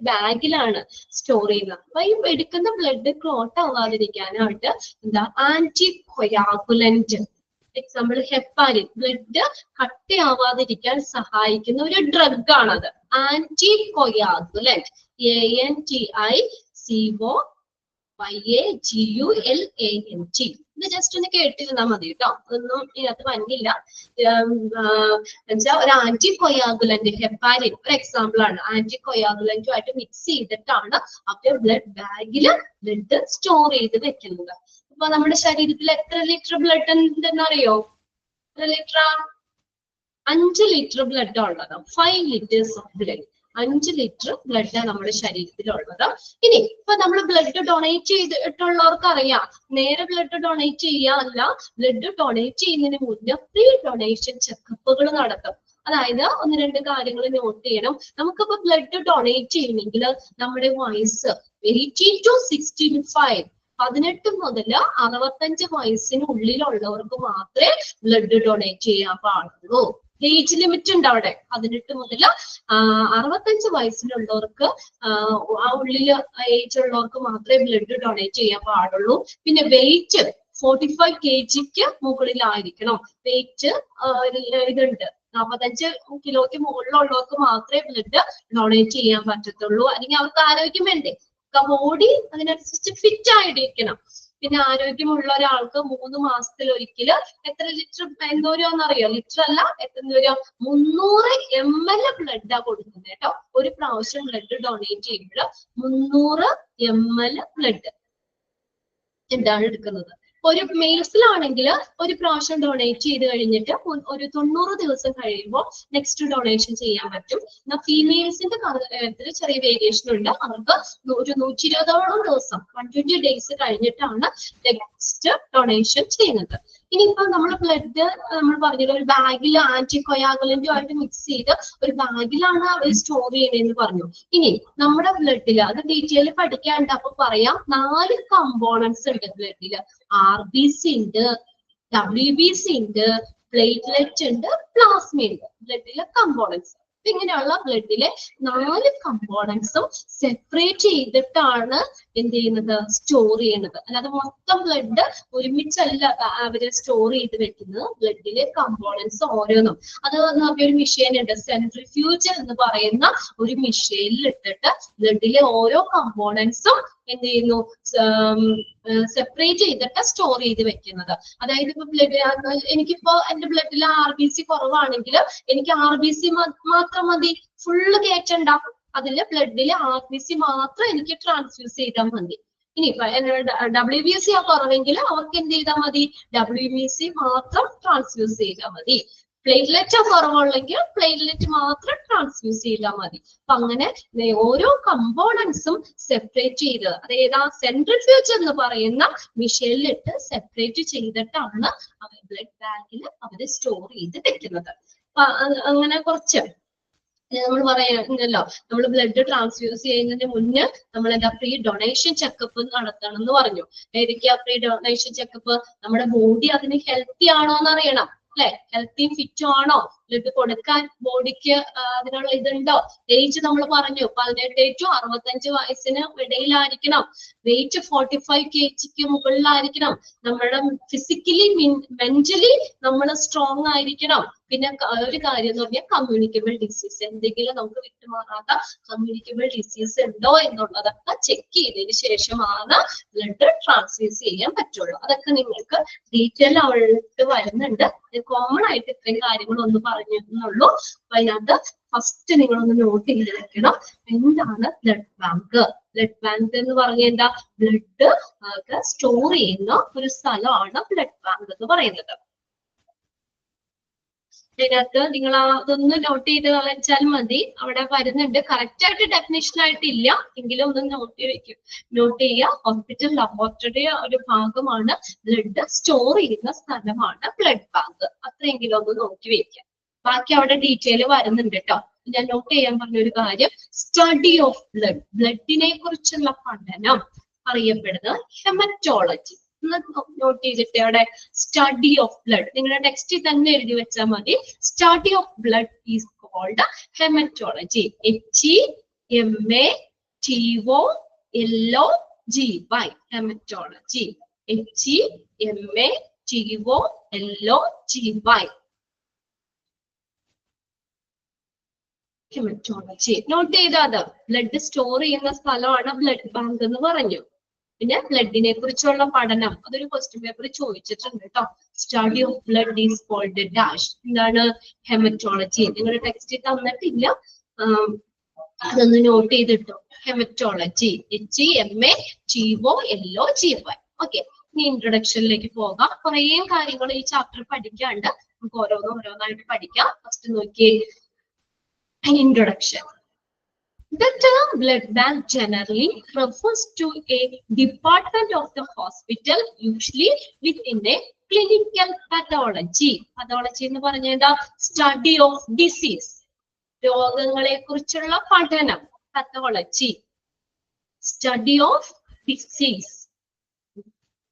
ബാഗിലാണ് സ്റ്റോർ ചെയ്യുന്നത്. അപ്പൊ ഈ എടുക്കുന്ന ബ്ലഡ് ക്ലോട്ട് ആവാതിരിക്കാനായിട്ട് എന്താ anticoagulant, example heparin, blood കട്ടയാവാതിരിക്കാൻ സഹായിക്കുന്ന ഒരു ഡ്രഗ് ആണത്. Anticoagulant, ANTICO YAGULANT. ഇത് ജസ്റ്റ് ഒന്ന് കേട്ടിരുന്നാൽ മതി കേട്ടോ, അതൊന്നും ഇതിനകത്ത് വന്നില്ല. എന്നുവെച്ചാൽ ഒരു ആന്റി കൊയാഗുലന്റ്, ഹെപ്പാരിൻ ഒരു എക്സാമ്പിൾ ആണ്. ആന്റി കൊയാഗുലന്റുമായിട്ട് മിക്സ് ചെയ്തിട്ടാണ് അവര് ബ്ലഡ് ബാഗിൽ ബ്ലഡ് സ്റ്റോർ ചെയ്ത് വെക്കുന്നത്. അപ്പൊ നമ്മുടെ ശരീരത്തിൽ എത്ര ലിറ്റർ ബ്ലഡ് ഉണ്ടെന്ന് അറിയോ? എത്ര ലിറ്റർ? 5 ലിറ്റർ ബ്ലഡ് ഉള്ളത്. 5 liters of blood. 5 litre blood നമ്മുടെ ശരീരത്തിലുള്ളത്. ഇനി ഇപ്പൊ നമ്മൾ ബ്ലഡ് ഡൊണേറ്റ് ചെയ്തിട്ടുള്ളവർക്ക് അറിയാം, നേരെ ബ്ലഡ് ഡൊണേറ്റ് ചെയ്യാനല്ല, ബ്ലഡ് ഡൊണേറ്റ് ചെയ്യുന്നതിന് മുന്നേ പ്രീ ഡൊണേഷൻ ചെക്കപ്പുകൾ നടത്തും. അതായത് 1-2 കാര്യങ്ങൾ നോട്ട് ചെയ്യണം. നമുക്കിപ്പോ ബ്ലഡ് ഡൊണേറ്റ് ചെയ്യണമെങ്കിൽ നമ്മുടെ വയസ്സ് 18 to 65, 18 മുതൽ 65 വയസ്സിനുള്ളിലുള്ളവർക്ക് മാത്രമേ ബ്ലഡ് ഡൊണേറ്റ് ചെയ്യാൻ പാടുള്ളൂ. ഏജ് ലിമിറ്റ് ഉണ്ട് അവിടെ. 18 മുതൽ 65 വയസ്സിലുള്ളവർക്ക് ഉള്ളില് ഏജ് ഉള്ളവർക്ക് മാത്രമേ ബ്ലഡ് ഡൊണേറ്റ് ചെയ്യാൻ പാടുള്ളൂ. പിന്നെ വെയിറ്റ് 45 kg മുകളിലായിരിക്കണം. വെയിറ്റ് ഇതുണ്ട്, 45 കിലോയ്ക്ക് മുകളിലുള്ളവർക്ക് മാത്രമേ ബ്ലഡ് ഡൊണേറ്റ് ചെയ്യാൻ പറ്റത്തുള്ളൂ. അല്ലെങ്കിൽ അവർക്ക് ആരോഗ്യം വേണ്ടേ, ബോഡി അതിനനുസരിച്ച് ഫിറ്റ് ആയിട്ടിരിക്കണം. പിന്നെ ആരോഗ്യമുള്ള ഒരാൾക്ക് 3 മാസത്തിലൊരിക്കൽ എത്ര ലിറ്റർ, എന്തോരന്നറിയോ? ലിറ്റർ അല്ല, എന്തോരം 300 ml ബ്ലഡാ കൊടുക്കുന്നത് കേട്ടോ. ഒരു പ്രാവശ്യം ബ്ലഡ് ഡൊണേറ്റ് ചെയ്യുമ്പോൾ 300 ml ബ്ലഡ് എന്താണ് എടുക്കുന്നത്. ഒരു മെയിൽസിലാണെങ്കിൽ ഒരു പ്രാവശ്യം ഡൊണേറ്റ് ചെയ്ത് കഴിഞ്ഞിട്ട് ഒരു 90 ദിവസം കഴിയുമ്പോൾ നെക്സ്റ്റ് ഡൊണേഷൻ ചെയ്യാൻ പറ്റും. എന്നാൽ ഫീമെയിൽസിന്റെ കാര്യത്തിൽ ചെറിയ വേരിയേഷൻ ഉണ്ട്. അവർക്ക് ഒരു 120ഓളം ദിവസം, 120 days കഴിഞ്ഞിട്ടാണ് നെക്സ്റ്റ് ഡൊണേഷൻ ചെയ്യുന്നത്. ഇനിയിപ്പോ നമ്മൾ ബ്ലഡ് നമ്മൾ പറഞ്ഞത് ഒരു ബാഗിൽ ആന്റി കൊയാഗുലന്റുമായിട്ട് മിക്സ് ചെയ്ത് ഒരു ബാഗിലാണ് അവർ സ്റ്റോർ ചെയ്യണമെന്ന് പറഞ്ഞു. ഇനി നമ്മുടെ ബ്ലഡിൽ അത് ഡീറ്റെയിൽ പഠിക്കാണ്ട്, അപ്പൊ പറയാം 4 കമ്പോണൻസ് ഉണ്ട് ബ്ലഡില്. RBC ഉണ്ട്, WBC ഉണ്ട്, പ്ലേറ്റ്ലെറ്റ് ഉണ്ട്, പ്ലാസ്മ ഉണ്ട്. ബ്ലഡിലെ കമ്പോണൻസ്. ഇങ്ങനെയുള്ള ബ്ലഡിലെ 4 കമ്പോണൻസും സെപ്പറേറ്റ് ചെയ്തിട്ടാണ് എന്ത് ചെയ്യുന്നത്, സ്റ്റോർ ചെയ്യുന്നത്. അല്ലാതെ മൊത്തം ബ്ലഡ് ഒരുമിച്ചല്ല അവര് സ്റ്റോർ ചെയ്ത് വെക്കുന്നത്. ബ്ലഡിലെ കമ്പോണൻസ് ഓരോന്നും അത് ഒരു മെഷീൻ ഉണ്ട്, സെൻട്രിഫ്യൂജ് എന്ന് പറയുന്ന ഒരു മെഷീനിൽ ഇട്ടിട്ട് ബ്ലഡിലെ ഓരോ കമ്പോണൻസും എന്ത് ചെയ്യുന്നു, സെപ്പറേറ്റ് ചെയ്തിട്ട് സ്റ്റോർ ചെയ്ത് വെക്കുന്നത്. അതായത് ഇപ്പൊ ബ്ലഡ്, എനിക്കിപ്പോ എന്റെ ബ്ലഡിൽ RBC കുറവാണെങ്കിൽ എനിക്ക് RBC മാത്രം മതി, ഫുള്ള് കയറ്റണ്ട. അതില് ബ്ലഡില് RBC മാത്രം എനിക്ക് ട്രാൻസ്ഫ്യൂസ് ചെയ്താൽ മതി. ഇനിയിപ്പോ WBC കുറവെങ്കിൽ അവർക്ക് എന്ത് ചെയ്താൽ മതി, WBC മാത്രം ട്രാൻസ്ഫ്യൂസ് ചെയ്താൽ മതി. പ്ലേറ്റ്ലെറ്റ് കുറവുള്ളെങ്കിൽ പ്ലേറ്റ്ലെറ്റ് മാത്രം ട്രാൻസ്ഫ്യൂസ് ചെയ്താൽ മതി. അപ്പൊ അങ്ങനെ ഓരോ കമ്പോണൻസും സെപ്പറേറ്റ് ചെയ്ത്, അതായത് ആ സെൻട്രിഫ്യൂജ് എന്ന് പറയുന്ന മെഷീനിലിട്ട് സെപ്പറേറ്റ് ചെയ്തിട്ടാണ് അവർ ബ്ലഡ് ബാങ്കിൽ അവര് സ്റ്റോർ ചെയ്ത് വെക്കുന്നത്. അങ്ങനെ കുറച്ച് നമ്മൾ പറയാനല്ലോ, നമ്മൾ ബ്ലഡ് ട്രാൻസ്ഫ്യൂസ് ചെയ്യുന്നതിന് മുന്നേ നമ്മൾ എന്താ പ്രീ ഡൊണേഷൻ ചെക്കപ്പ് നടത്തണം എന്ന് പറഞ്ഞു. ഏതൊക്കെയാ പ്രീ ഡൊണേഷൻ ചെക്കപ്പ്? നമ്മുടെ ബോഡി അതിന് ഹെൽത്തി ആണോ എന്ന് അറിയണം, അല്ലെ? ഹെൽത്തിയും ഫിറ്റും ആണോ? ബ്ലഡ് കൊടുക്കാൻ ബോഡിക്ക് അതിനുള്ള ഇതുണ്ടോ? ഏജ് നമ്മൾ പറഞ്ഞു 18 to 65 വയസ്സിന് ഇടയിലായിരിക്കണം. Wait 45 kg മുകളിലായിരിക്കണം. നമ്മുടെ ഫിസിക്കലി മെന്റലി നമ്മൾ സ്ട്രോങ് ആയിരിക്കണം. പിന്നെ ഒരു കാര്യം എന്ന് പറഞ്ഞാൽ കമ്മ്യൂണിക്കബിൾ ഡിസീസ്, എന്തെങ്കിലും നമുക്ക് വിട്ടുമാറാത്ത കമ്മ്യൂണിക്കബിൾ ഡിസീസ് ഉണ്ടോ എന്നുള്ളതൊക്കെ ചെക്ക് ചെയ്തതിന് ശേഷമാണ് ബ്ലഡ് ട്രാൻസ്ഫ്യൂസ് ചെയ്യാൻ പറ്റുള്ളൂ. അതൊക്കെ നിങ്ങൾക്ക് ഡീറ്റെയിൽ ആയിട്ട് വരുന്നുണ്ട്. കോമൺ ആയിട്ട് ഇത്രയും കാര്യങ്ങളൊന്നും പറഞ്ഞിരുന്നുള്ളൂ. അപ്പൊ അതിനകത്ത് ഫസ്റ്റ് നിങ്ങളൊന്ന് നോട്ട് ചെയ്ത് വെക്കണം, എന്താണ് ബ്ലഡ് ബാങ്ക്. ബ്ലഡ് ബാങ്ക് എന്ന് പറഞ്ഞാൽ എന്താ? ബ്ലഡ് സ്റ്റോർ ചെയ്യുന്ന ഒരു സ്ഥലമാണ് ബ്ലഡ് ബാങ്ക് എന്ന് പറയുന്നത്. അതിനകത്ത് നിങ്ങൾ അതൊന്ന് നോട്ട് ചെയ്ത് വെച്ചാൽ മതി. അവിടെ വരുന്നുണ്ട്, കറക്റ്റ് ആയിട്ട് ഡെഫിനേഷൻ ആയിട്ടില്ല എങ്കിലും ഒന്ന് നോട്ട് ചെയ്യുക. ഹോസ്പിറ്റൽ ലബോറട്ടറി ഒരു ഭാഗമാണ്, ബ്ലഡ് സ്റ്റോർ ചെയ്യുന്ന സ്ഥലമാണ് ബ്ലഡ് ബാങ്ക്. അത്രയെങ്കിലും ഒന്ന് നോക്കി വെക്കുക. ബാക്കി അവിടെ ഡീറ്റെയിൽ വരുന്നുണ്ട് കേട്ടോ. ഞാൻ നോട്ട് ചെയ്യാൻ പറഞ്ഞ ഒരു കാര്യം, സ്റ്റഡി ഓഫ് ബ്ലഡ്, ബ്ലഡിനെ കുറിച്ചുള്ള പഠനം അറിയപ്പെടുന്നത് ഹെമറ്റോളജി. നോട്ട് ചെയ്തിട്ട് അവിടെ സ്റ്റഡി ഓഫ് ബ്ലഡ് നിങ്ങളുടെ ടെക്സ്റ്റിൽ തന്നെ എഴുതി വെച്ചാൽ മതി. Study of blood is called hematology. HEMATOLOGY hematology. HEMATOLOGY hematology. Note ചെയ്താത് ബ്ലഡ് സ്റ്റോർ ചെയ്യുന്ന സ്ഥലമാണ് ബ്ലഡ് ബാങ്ക് എന്ന് പറഞ്ഞു. പിന്നെ ബ്ലഡിനെ കുറിച്ചുള്ള പഠനം, അതൊരു ക്വസ്റ്റ്യൻ പേപ്പർ ചോദിച്ചിട്ടുണ്ട് കേട്ടോ. Study of blood is called dash. എന്താണ്? ഹെമറ്റോളജി. നിങ്ങളുടെ ടെക്സ്റ്റ് തന്നിട്ടില്ല, അതൊന്ന് നോട്ട് ചെയ്തിട്ടോ. Haematology, HEMATOLOGY. ഓക്കെ, ഇനി ഇൻട്രൊഡക്ഷനിലേക്ക് പോകാം. കുറേ കാര്യങ്ങൾ ഈ ചാപ്റ്റർ പഠിക്കാണ്ട്, നമുക്ക് ഓരോന്നായിട്ട് പഠിക്കാം. ഫസ്റ്റ് നോക്കിയേ, introduction. The term blood bank generally refers to a department of the hospital, usually within a clinical pathology. Pathology എന്ന് പറഞ്ഞാൽ എന്താ? Study of disease. രോഗങ്ങളെ കുറിച്ചുള്ള പഠനം. Pathology. Study of disease.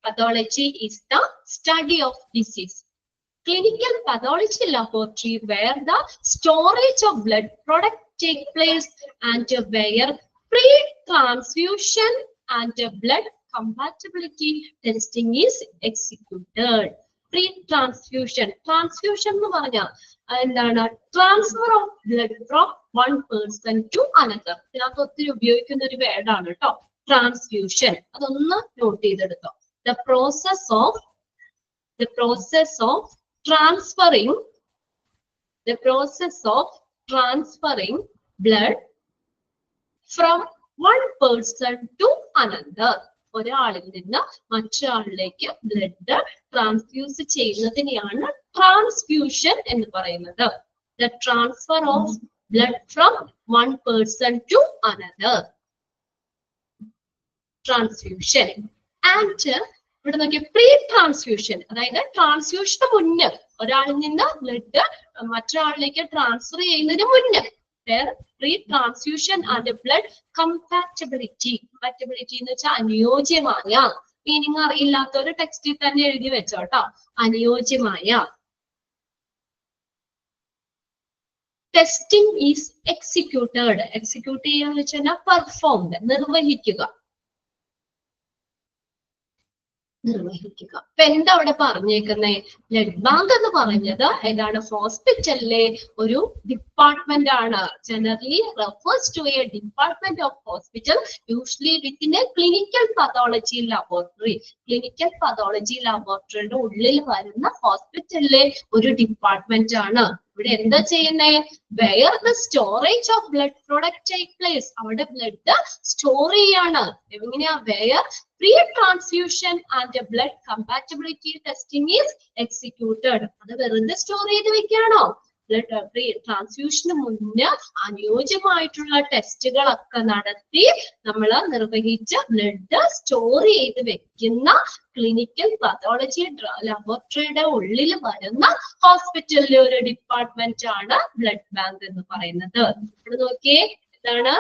Pathology is the study of disease. Clinical pathology laboratory where the storage of blood product take place and where pre-transfusion and blood compatibility testing is executed. Pre-transfusion. Transfusion എന്ന് പറഞ്ഞാൽ എന്താണ്? Transfer of blood from one person to another. ഇതിനകത്ത് ഒത്തിരി ഉപയോഗിക്കുന്ന ഒരു വേർഡാണ് കേട്ടോ, transfusion. അതൊന്ന് നോട്ട് ചെയ്തെടുത്തോ. The process of transferring blood from one person to another. ഒരാളിൽ നിന്ന് മറ്റൊരാളിലേക്ക് ബ്ലഡ് ട്രാൻസ്ഫ്യൂസ് ചെയ്യുന്നതിനെയാണ് ട്രാൻസ്ഫ്യൂഷൻ എന്ന് പറയുന്നത്. The transfer of blood from one person to another. Transfusion. And ഇവിടെ നോക്കിയ പ്രീ ട്രാൻസ്ഫ്യൂഷൻ, അതായത് ട്രാൻസ്ഫ്യൂഷന് മുന്നേ, ഒരാളിൽ നിന്ന് ബ്ലഡ് മറ്റൊരാളിലേക്ക് ട്രാൻസ്ഫർ ചെയ്യുന്നതിന് മുന്നേ. Pre transfusion and blood compatibility. Compatibility എന്ന് വെച്ചാൽ അനുയോജ്യമായ. മീനിങ് അറിയില്ലാത്തവര് ടെക്സ്റ്റിൽ തന്നെ എഴുതി വെച്ചോട്ടോ. അനുയോജ്യമായ. Testing is executed. എക്സിക്യൂട്ട് ചെയ്യാന്ന് വെച്ചാൽ പെർഫോംഡ്, നിർവഹിക്കുക. ഇപ്പൊ എന്താ അവിടെ പറഞ്ഞേക്കുന്നേ? ബ്ലഡ് ബാങ്ക് എന്ന് പറഞ്ഞത് ഏതാണ്? ഹോസ്പിറ്റലിലെ ഒരു ഡിപ്പാർട്ട്മെന്റ് ആണ്. Generally refers to a department of hospital, usually within a clinical pathology laboratory. Clinical pathology ലാബോറട്ടറിയുടെ ഉള്ളിൽ വരുന്ന ഹോസ്പിറ്റലിലെ ഒരു ഡിപ്പാർട്ട്മെന്റ് ആണ്. ഇവിടെ എന്താ ചെയ്യുന്നേ? Where the storage of blood product take place. അവിടെ ബ്ലഡ് സ്റ്റോർ ചെയ്യാണ്. എങ്ങനെയാ? Where pre-transfusion and blood compatibility testing is executed. അത് വെറുതെ സ്റ്റോർ ചെയ്ത് വെക്കുകയാണോ? ബ്ലഡ് പ്രീ ട്രാൻസ്ഫ്യൂഷന് മുന്നേ അനുയോജ്യമായിട്ടുള്ള ടെസ്റ്റുകളൊക്കെ നടത്തി നമ്മൾ നിർവഹിച്ച് ബ്ലഡ് സ്റ്റോർ ചെയ്ത് വെക്കുന്ന ക്ലിനിക്കൽ പതോളജി ലബോറട്ടറിയുടെ ഉള്ളിൽ വരുന്ന ഹോസ്പിറ്റലിലെ ഒരു ഡിപ്പാർട്ട്മെന്റ് ആണ് ബ്ലഡ് ബാങ്ക് എന്ന് പറയുന്നത്. ഇവിടെ നോക്കിയേ, എന്താണ്?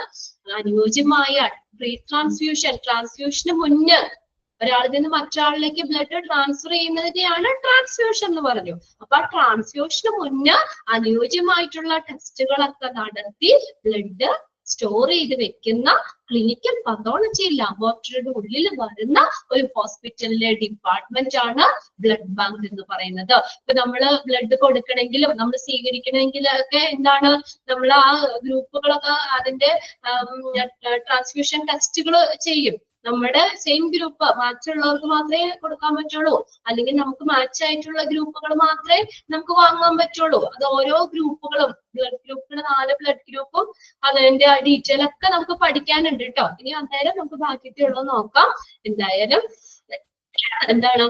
അനുയോജ്യമായ പ്രീ ട്രാൻസ്ഫ്യൂഷൻ. ട്രാൻസ്ഫ്യൂഷന് മുന്നേ ഒരാളിൽ നിന്ന് മറ്റൊരാളിലേക്ക് ബ്ലഡ് ട്രാൻസ്ഫർ ചെയ്യുന്നതിനെയാണ് ട്രാൻസ്ഫ്യൂഷൻ എന്ന് പറഞ്ഞു. അപ്പൊ ആ ട്രാൻസ്ഫ്യൂഷന് മുന്നേ അനുയോജ്യമായിട്ടുള്ള ടെസ്റ്റുകളൊക്കെ നടത്തി ബ്ലഡ് സ്റ്റോർ ചെയ്ത് വെക്കുന്ന ക്ലിനിക്കൽ പതോളജി ലബോറട്ടറിയുടെ ഉള്ളിൽ വരുന്ന ഒരു ഹോസ്പിറ്റലിലെ ഡിപ്പാർട്ട്മെന്റ് ആണ് ബ്ലഡ് ബാങ്ക് എന്ന് പറയുന്നത്. ഇപ്പൊ നമ്മള് ബ്ലഡ് കൊടുക്കണമെങ്കിലും നമ്മൾ സ്വീകരിക്കണമെങ്കിലും ഒക്കെ എന്താണ്, നമ്മൾ ആ ഗ്രൂപ്പുകളൊക്കെ അതിന്റെ ട്രാൻസ്ഫ്യൂഷൻ ടെസ്റ്റുകൾ ചെയ്യും. നമ്മുടെ സെയിം ഗ്രൂപ്പ് മാച്ചുള്ളവർക്ക് മാത്രമേ കൊടുക്കാൻ പറ്റുള്ളൂ, അല്ലെങ്കിൽ നമുക്ക് മാച്ച് ആയിട്ടുള്ള ഗ്രൂപ്പുകൾ മാത്രമേ നമുക്ക് വാങ്ങാൻ പറ്റുള്ളൂ. അത് ഓരോ ഗ്രൂപ്പുകളും, ബ്ലഡ് ഗ്രൂപ്പിന് 4 ബ്ലഡ് ഗ്രൂപ്പും അതിന്റെ ഡീറ്റെയിൽ ഒക്കെ നമുക്ക് പഠിക്കാനുണ്ട് കേട്ടോ. ഇനി അന്നേരം നമുക്ക് ബാക്കിയുള്ളത് നോക്കാം. എന്തായാലും എന്താണ്,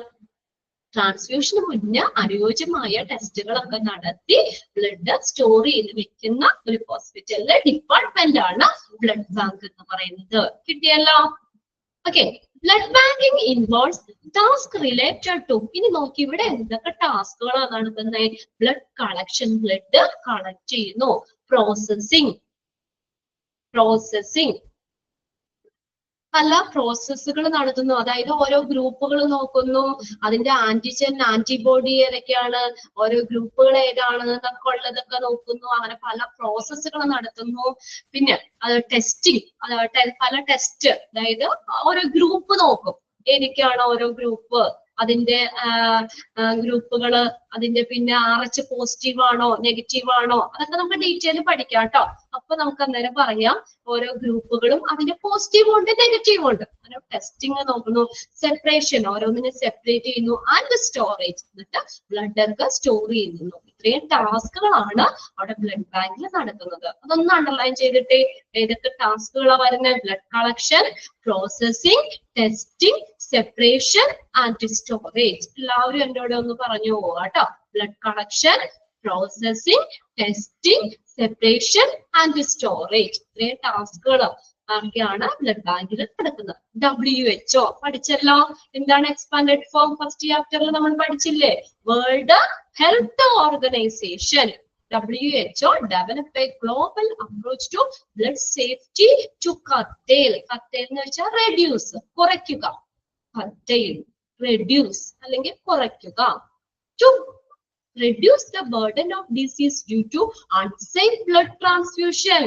ട്രാൻസ്ഫ്യൂഷന് മുന്നേ അനുയോജ്യമായ ടെസ്റ്റുകളൊക്കെ നടത്തി ബ്ലഡ് സ്റ്റോർ ചെയ്ത് വെക്കുന്ന ഒരു ഹോസ്പിറ്റലിലെ ഡിപ്പാർട്ട്മെന്റ് ആണ് ബ്ലഡ് ബാങ്ക് എന്ന് പറയുന്നത്. കിട്ടിയല്ലോ? Okay, blood banking involves task related to. ഇനി നോക്കി ഇവിടെ എന്തൊക്കെ ടാസ്കുകളാണ് നടക്കുന്നത്? ബ്ലഡ് കളക്ഷൻ, ബ്ലഡ് കളക്ട് ചെയ്യുന്നു. പ്രോസസിങ് പല പ്രോസസ്സുകൾ നടത്തുന്നു. അതായത് ഓരോ ഗ്രൂപ്പുകൾ നോക്കുന്നു, അതിന്റെ ആന്റിജൻ ആന്റിബോഡി ഏതൊക്കെയാണ്, ഓരോ ഗ്രൂപ്പുകൾ ഏതാണ് എന്നൊക്കെ ഉള്ളതൊക്കെ നോക്കുന്നു. അങ്ങനെ പല പ്രോസസ്സുകൾ നടത്തുന്നു. പിന്നെ അത് ടെസ്റ്റിംഗ്, പല ടെസ്റ്റ്, അതായത് ഓരോ ഗ്രൂപ്പ് നോക്കും, ഏതൊക്കെയാണ് ഓരോ ഗ്രൂപ്പ്, അതിന്റെ ഗ്രൂപ്പുകള്, അതിന്റെ പിന്നെ RH പോസിറ്റീവ് ആണോ നെഗറ്റീവ് ആണോ, അതൊക്കെ നമുക്ക് ഡീറ്റെയിൽ പഠിക്കാം കേട്ടോ. അപ്പൊ നമുക്ക് അന്നേരം പറയാം ഓരോ ഗ്രൂപ്പുകളും അതിന്റെ പോസിറ്റീവ് ഉണ്ട് നെഗറ്റീവ് ഉണ്ട്. അങ്ങനെ ടെസ്റ്റിംഗ് നോക്കുന്നു, സെപ്പറേഷൻ ഓരോന്നിനെ സെപ്പറേറ്റ് ചെയ്യുന്നു, ആൻഡ് സ്റ്റോറേജ്, എന്നിട്ട് ബ്ലഡ് ഒക്കെ സ്റ്റോർ ചെയ്യുന്നു. ഇത്രയും ടാസ്കുകളാണ് അവിടെ ബ്ലഡ് ബാങ്കിൽ നടക്കുന്നത്. അതൊന്ന് അണ്ടർലൈൻ ചെയ്തിട്ട് ഏതൊക്കെ ടാസ്കുകളാണ് വരുന്നത്? Blood collection, processing, testing, separation and storage. എല്ലാവരും എന്നോട് ഒന്ന് പറഞ്ഞു പോവാ കേട്ടോ. Blood collection, processing, testing, separation and storage. ഇത്രയും ടാസ്കുകൾ ഒക്കെയാണ് ബ്ലഡ് ബാങ്കിൽ നടക്കുന്നത്. WHO പഠിച്ചല്ലോ. എന്താണ് എക്സ്പാൻഡഡ് ഫോം? ഫസ്റ്റ് ചാപ്റ്ററിൽ നമ്മൾ പഠിച്ചില്ലേ? World health organisation WHO developed a global approach to blood safety to curtail. Curtail എന്ന് വെച്ചാൽ reduce, കുറയ്ക്കുക. Curtail, reduce അല്ലെങ്കിൽ കുറയ്ക്കുക. To reduce the burden of disease due to unsafe blood transfusion.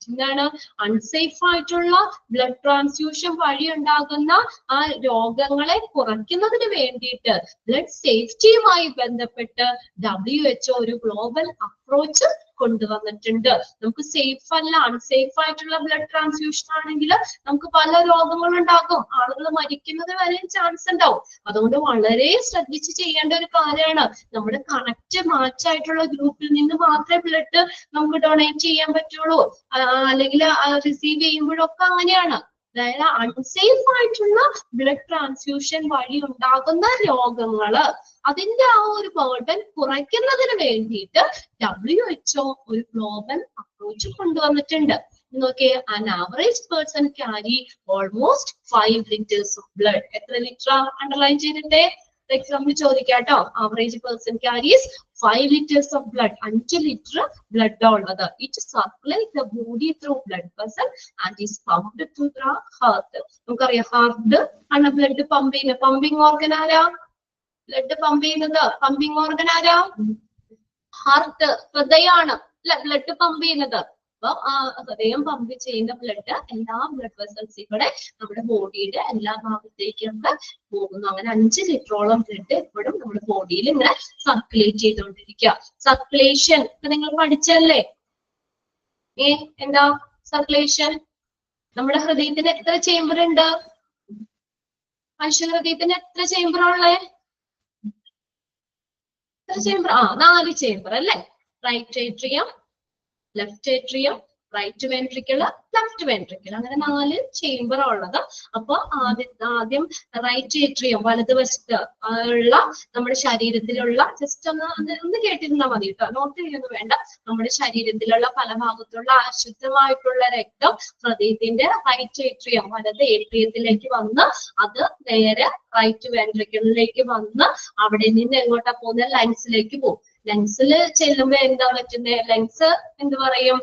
എന്താണ്? Unsafe ആയിട്ടുള്ള ബ്ലഡ് ട്രാൻസ്ഫ്യൂഷൻ വഴി ഉണ്ടാകുന്ന ആ രോഗങ്ങളെ കുറയ്ക്കുന്നതിന് വേണ്ടിയിട്ട് ബ്ലഡ് സേഫ്റ്റിയുമായി ബന്ധപ്പെട്ട് WHO ഒരു ഗ്ലോബൽ അപ്രോച്ച് കൊണ്ടുവന്നിട്ടുണ്ട്. നമുക്ക് സേഫ് അല്ല, അൺസേഫ് ആയിട്ടുള്ള ബ്ലഡ് ട്രാൻസ്ഫ്യൂഷൻ ആണെങ്കിൽ നമുക്ക് പല രോഗങ്ങളും ഉണ്ടാകും, ആളുകൾ മരിക്കുന്നത് വരെ ചാൻസ് ഉണ്ടാവും. അതുകൊണ്ട് വളരെ ശ്രദ്ധിച്ച് ചെയ്യേണ്ട ഒരു കാര്യമാണ്. നമ്മുടെ കറക്റ്റ് മാച്ച് ആയിട്ടുള്ള ഗ്രൂപ്പിൽ നിന്ന് മാത്രമേ ബ്ലഡ് നമുക്ക് ഡൊണേറ്റ് ചെയ്യാൻ പറ്റുള്ളൂ, അല്ലെങ്കിൽ റിസീവ് ചെയ്യുമ്പോഴൊക്കെ അങ്ങനെയാണ്. അതായത് അൺസേഫ് ആയിട്ടുള്ള ബ്ലഡ് ട്രാൻസ്ഫ്യൂഷൻ വഴി ഉണ്ടാകുന്ന രോഗങ്ങള് അതിന്റെ ആ ഒരു ബർഡൻ കുറയ്ക്കുന്നതിന് വേണ്ടിയിട്ട് WHO ഒരു ഗ്ലോബൽ അപ്രോച്ച് കൊണ്ടുവന്നിട്ടുണ്ട്. നോക്കിയേ, an average person carry almost 5 liters of blood. എത്ര ലിറ്റർ അണ്ടർലൈൻ ചെയ്തിട്ടേ? എക്സാമ്പിൾ ചോദിക്കാട്ടോ. Average person carries 5 liters of blood. 5 litre blood ഉള്ളത്. It circulate the body through blood vessel and is pumped through the heart. നമുക്കറിയാം heart ആണ് blood pump ചെയ്യുന്നത്. Pumping organ ആരാ? Blood pump ചെയ്യുന്നത് pumping organ ആരാ? Heart, ഹൃദയമാണ് അല്ലെ blood pump ചെയ്യുന്നത്. അപ്പൊ ആ ഹൃദയം പമ്പ് ചെയ്യുന്ന ബ്ലഡ് എല്ലാ ബ്ലഡ് വെസൽസിൽ കൂടെ നമ്മുടെ ബോഡിയുടെ എല്ലാ ഭാഗത്തേക്കൊക്കെ പോകുന്നു. അങ്ങനെ 5 ലിറ്ററോളം ബ്ലഡ് എപ്പോഴും നമ്മുടെ ബോഡിയിൽ ഇങ്ങനെ സർക്കുലേറ്റ് ചെയ്തുകൊണ്ടിരിക്കുക. സർക്കുലേഷൻ ഇപ്പൊ നിങ്ങൾ പഠിച്ചല്ലേ? എന്താ സർക്കുലേഷൻ? നമ്മുടെ ഹൃദയത്തിന് എത്ര ചേംബർ ഉണ്ട്? മനുഷ്യ ഹൃദയത്തിന് എത്ര ചേംബറാണുള്ളേ? എത്ര ചേംബർ? 4 ചേംബർ അല്ലേ? Right atrium, left atrium, right ventricle, left ventricle, അങ്ങനെ 4 ചേംബർ ഉള്ളത്. അപ്പൊ ആദ്യം റൈറ്റ് ഏട്രിയം വലതുവശത്ത് ഉള്ള നമ്മുടെ ശരീരത്തിലുള്ള ജസ്റ്റ് ഒന്ന് കേട്ടിരുന്നാൽ മതി കേട്ടോ, നോട്ട് ചെയ്യൊന്നും വേണ്ട. നമ്മുടെ ശരീരത്തിലുള്ള പല ഭാഗത്തുള്ള അശുദ്ധമായിട്ടുള്ള രക്തം ഹൃദയത്തിന്റെ റൈറ്റ് ഏട്രിയം വലത് ഏട്രിയത്തിലേക്ക് വന്ന് അത് നേരെ റൈറ്റ് വെൻട്രിക്കിളിലേക്ക് വന്ന് അവിടെ നിന്ന് എങ്ങോട്ടാ പോകുന്നത്? ലങ്സിലേക്ക് പോകും. ലങ്സിൽ ചെല്ലുമ്പോ എന്താ പറ്റുന്നത്? ലങ്സ് എന്ത് പറയും?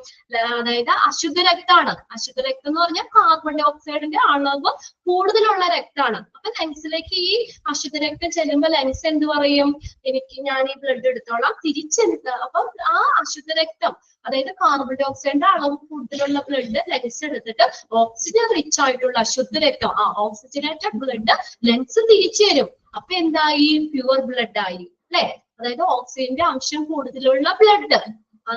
അതായത് അശുദ്ധ രക്തമാണ്. അശുദ്ധ രക്തം എന്ന് പറഞ്ഞാൽ കാർബൺ ഡൈ ഓക്സൈഡിന്റെ അളവ് കൂടുതലുള്ള രക്തമാണ്. അപ്പൊ ലങ്സിലേക്ക് ഈ അശുദ്ധ രക്തം ചെല്ലുമ്പോ ലങ്സ് എന്ത് പറയും? ഞാൻ ഈ ബ്ലഡ് എടുത്തോളാം, തിരിച്ചെടുത്ത. അപ്പൊ ആ അശുദ്ധ രക്തം, അതായത് കാർബൺ ഡൈ ഓക്സൈഡിന്റെ അളവ് കൂടുതലുള്ള ബ്ലഡ് ലങ്സ് എടുത്തിട്ട് ഓക്സിജൻ റിച്ച് ആയിട്ടുള്ള അശുദ്ധ രക്തം, ഓക്സിജനേറ്റഡ് ബ്ലഡ് ലങ്സ് തിരിച്ചു തരും. അപ്പൊ എന്തായി? പ്യുവർ ബ്ലഡ് ആയി അല്ലെ? അതായത് ഓക്സിജന്റെ അംശം കൂടുതലുള്ള ബ്ലഡ്, ആ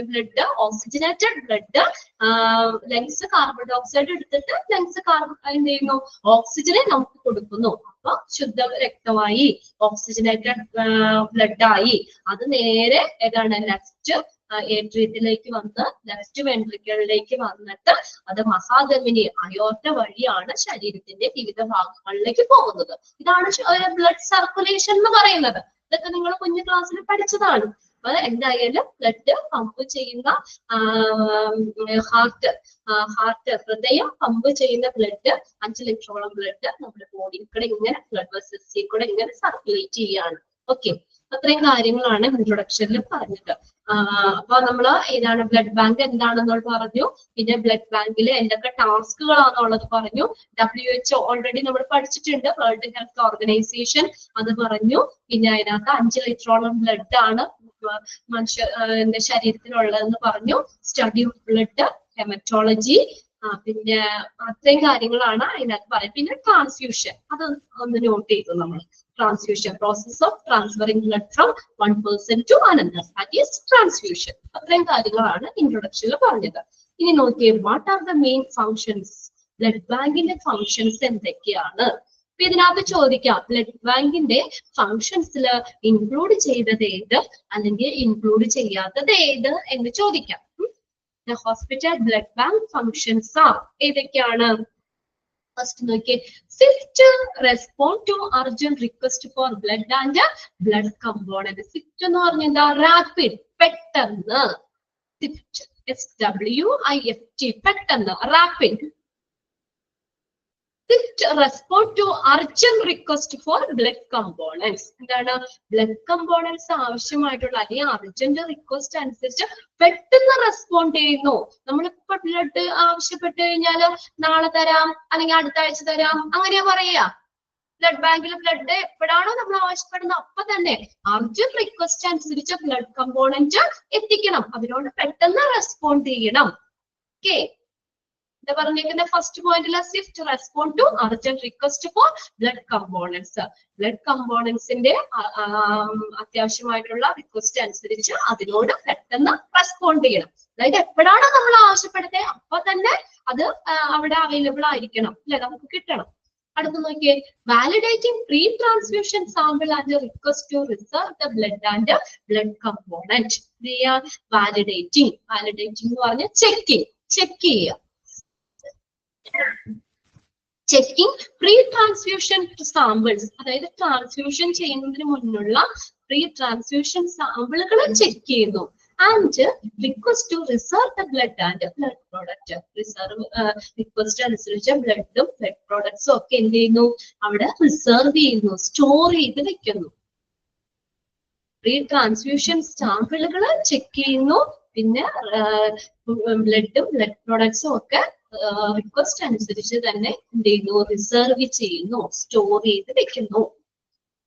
blood oxygenated blood lungs carbon dioxide എടുത്തിട്ട് ലങ്സ് എന്ത് ചെയ്യുന്നു? ഓക്സിജനെ നമുക്ക് കൊടുക്കുന്നു. അപ്പൊ ശുദ്ധ രക്തമായി, ഓക്സിജനേറ്റഡ് ബ്ലഡ് ആയി. അത് നേരെ ഏതാണ്? ലെഫ്റ്റ് ഏട്രിയത്തിലേക്ക് വന്ന് ലെഫ്റ്റ് വെൻട്രിക്കിളിലേക്ക് വന്നിട്ട് അത് മഹാധമനി അയോർട്ട വഴിയാണ് ശരീരത്തിന്റെ വിവിധ ഭാഗങ്ങളിലേക്ക് പോകുന്നത്. ഇതാണ് ബ്ലഡ് സർക്കുലേഷൻ എന്ന് പറയുന്നത്. ഇതൊക്കെ നിങ്ങൾ കുഞ്ഞു ക്ലാസ്സിൽ പഠിച്ചതാണ്. അപ്പൊ എന്തായാലും ബ്ലഡ് പമ്പ് ചെയ്യുന്ന ഹൃദയം പമ്പ് ചെയ്യുന്ന ബ്ലഡ് 5 ലിറ്ററോളം ബ്ലഡ് നമ്മുടെ ബോഡിയിൽ കൂടെ ഇങ്ങനെ ബ്ലഡ് വെസൽസിൽ കൂടെ ഇങ്ങനെ സർക്കുലേറ്റ് ചെയ്യാണ്. ഓക്കെ, അത്രയും കാര്യങ്ങളാണ് ഇൻട്രൊഡക്ഷനിൽ പറഞ്ഞത്. അപ്പൊ നമ്മള് ഏതാണ് ബ്ലഡ് ബാങ്ക് എന്താണെന്നുള്ളത് പറഞ്ഞു. പിന്നെ ബ്ലഡ് ബാങ്കിൽ എന്തൊക്കെ ടാസ്കുകളാണെന്നുള്ളത് പറഞ്ഞു. WHO ഓൾറെഡി നമ്മൾ പഠിച്ചിട്ടുണ്ട്. വേൾഡ് ഹെൽത്ത് ഓർഗനൈസേഷൻ അത് പറഞ്ഞു. പിന്നെ അതിനകത്ത് 5 ലിറ്ററോളം ബ്ലഡ് ആണ് മനുഷ്യ ശരീരത്തിലുള്ളതെന്ന് പറഞ്ഞു. സ്റ്റഡി ഓഫ് ബ്ലഡ്, ഹെമറ്റോളജി, പിന്നെ അത്രയും കാര്യങ്ങളാണ് അതിനകത്ത് പറയുന്നത്. പിന്നെ ട്രാൻസ്ഫ്യൂഷൻ, അത് ഒന്ന് നോട്ട് ചെയ്തു നമ്മൾ. Transfusion, process of transferring blood from one person to another, that is transfusion. അത്രയും കാര്യങ്ങളാണ് ഇൻട്രൊഡക്ഷനിൽ പറഞ്ഞത്. ഇനി നോക്കിയേ, what are the main functions? Blood ബാങ്കിന്റെ ഫങ്ഷൻസ് എന്തൊക്കെയാണ്? അപ്പൊ ഇതിനകത്ത് ചോദിക്കാം, ബ്ലഡ് ബാങ്കിന്റെ ഫങ്ഷൻസിൽ ഇൻക്ലൂഡ് ചെയ്തത് ഏത് അല്ലെങ്കിൽ ഇൻക്ലൂഡ് ചെയ്യാത്തത് ഏത് എന്ന് ചോദിക്കാം. The hospital blood bank functions are ഏതൊക്കെയാണ്? ഫസ്റ്റ് നോക്കിയേ, swift respond to urgent request for blood and blood component. Swift എന്ന് പറഞ്ഞാൽ എന്താ? റാപ്പിഡ്, പെട്ടെന്ന്. സ്വിഫ്റ്റ്, SWIFT, പെട്ടെന്ന്, rapid. Swift respond to urgent request for blood components. എന്താണ്? ബ്ലഡ് കമ്പോണൻസ് ആവശ്യമായിട്ടുള്ള അല്ലെങ്കിൽ അർജന്റ് റിക്വസ്റ്റ് അനുസരിച്ച് പെട്ടെന്ന് റെസ്പോണ്ട് ചെയ്യുന്നു. നമ്മളിപ്പോ ബ്ലഡ് ആവശ്യപ്പെട്ട് കഴിഞ്ഞാൽ നാളെ തരാം അല്ലെങ്കിൽ അടുത്ത ആഴ്ച തരാം അങ്ങനെയാ പറയാ. ബ്ലഡ് ബാങ്കിൽ ബ്ലഡ് എപ്പോഴാണോ നമ്മൾ ആവശ്യപ്പെടുന്നത് അപ്പൊ തന്നെ അർജന്റ് റിക്വസ്റ്റ് അനുസരിച്ച് ബ്ലഡ് കമ്പോണന്റ് എത്തിക്കണം. അതിനോട് പെട്ടെന്ന് റെസ്പോണ്ട് ചെയ്യണം. ഓക്കെ, പറഞ്ഞിരിക്കുന്ന ഫസ്റ്റ് പോയിന്റിലെ swift respond to urgent request for blood components. Blood കമ്പോണൻസിന്റെ അത്യാവശ്യമായിട്ടുള്ള റിക്വസ്റ്റ് അനുസരിച്ച് അതിനോട് പെട്ടെന്ന് റെസ്പോണ്ട് ചെയ്യണം. അതായത് എപ്പോഴാണോ നമ്മൾ ആവശ്യപ്പെടുന്നത് അപ്പൊ തന്നെ അത് അവിടെ അവൈലബിൾ ആയിരിക്കണം, അല്ലെ, നമുക്ക് കിട്ടണം. അടുത്ത് നോക്കിയേ, validating pre transfusion sample and request to reserve the blood and blood component. Validating, validating എന്ന് പറഞ്ഞാൽ ചെക്ക് ചെയ്യുക. ചെക്കിംഗ് പ്രീ ട്രാൻസ്ഫ്യൂഷൻ സാമ്പിൾസ്, അതായത് ട്രാൻസ്ഫ്യൂഷൻ ചെയ്യുന്നതിന് മുന്നുള്ള പ്രീ ട്രാൻസ്ഫ്യൂഷൻ സാമ്പിളുകൾ ചെക്ക് ചെയ്യുന്നു. And request to reserve the blood and blood product. Reserve request അനുസരിച്ച് ബ്ലഡും ബ്ലഡ് പ്രോഡക്ട്സും ഒക്കെ എന്ത് ചെയ്യുന്നു? അവിടെ റിസർവ് ചെയ്യുന്നു, സ്റ്റോർ ചെയ്ത് വെക്കുന്നു. പ്രീ ട്രാൻസ്ഫ്യൂഷൻ സാമ്പിളുകൾ ചെക്ക് ചെയ്യുന്നു, പിന്നെ ബ്ലഡും ബ്ലഡ് പ്രോഡക്ട്സും ഒക്കെ റിക്വസ്റ്റ് അനുസരിച്ച് തന്നെ എന്ത് ചെയ്യുന്നു? റിസർവ് ചെയ്യുന്നു, സ്റ്റോർ ചെയ്ത് വെക്കുന്നു.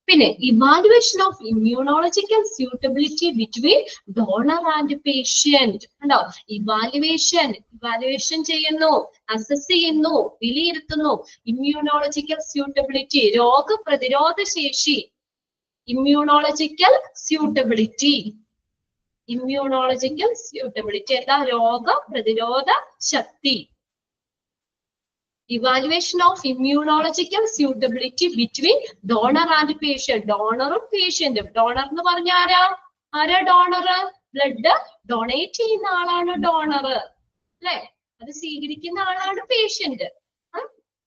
പിന്നെ evaluation of immunological suitability between donor and patient. ഉണ്ടോ? ഇവാലുവേഷൻ ചെയ്യുന്നു, അസസ് ചെയ്യുന്നു, വിലയിരുത്തുന്നു. ഇമ്മ്യൂണോളജിക്കൽ സ്യൂട്ടബിലിറ്റി, രോഗപ്രതിരോധ ശേഷി. ഇമ്മ്യൂണോളജിക്കൽ സ്യൂട്ടബിലിറ്റി, ഇമ്മ്യൂണോളജിക്കൽ സ്യൂട്ടബിലിറ്റി എന്താ? രോഗപ്രതിരോധ ശക്തി. Evaluation of immunological suitability between donor and patient. ഡോണറും പേഷ്യന്റും. ഡോണർ എന്ന് പറഞ്ഞ ആരാ ഡോണർ? ബ്ലഡ് ഡൊണേറ്റ് ചെയ്യുന്ന ആളാണ് ഡോണർ, അല്ലെ? അത് സ്വീകരിക്കുന്ന ആളാണ് പേഷ്യന്റ്,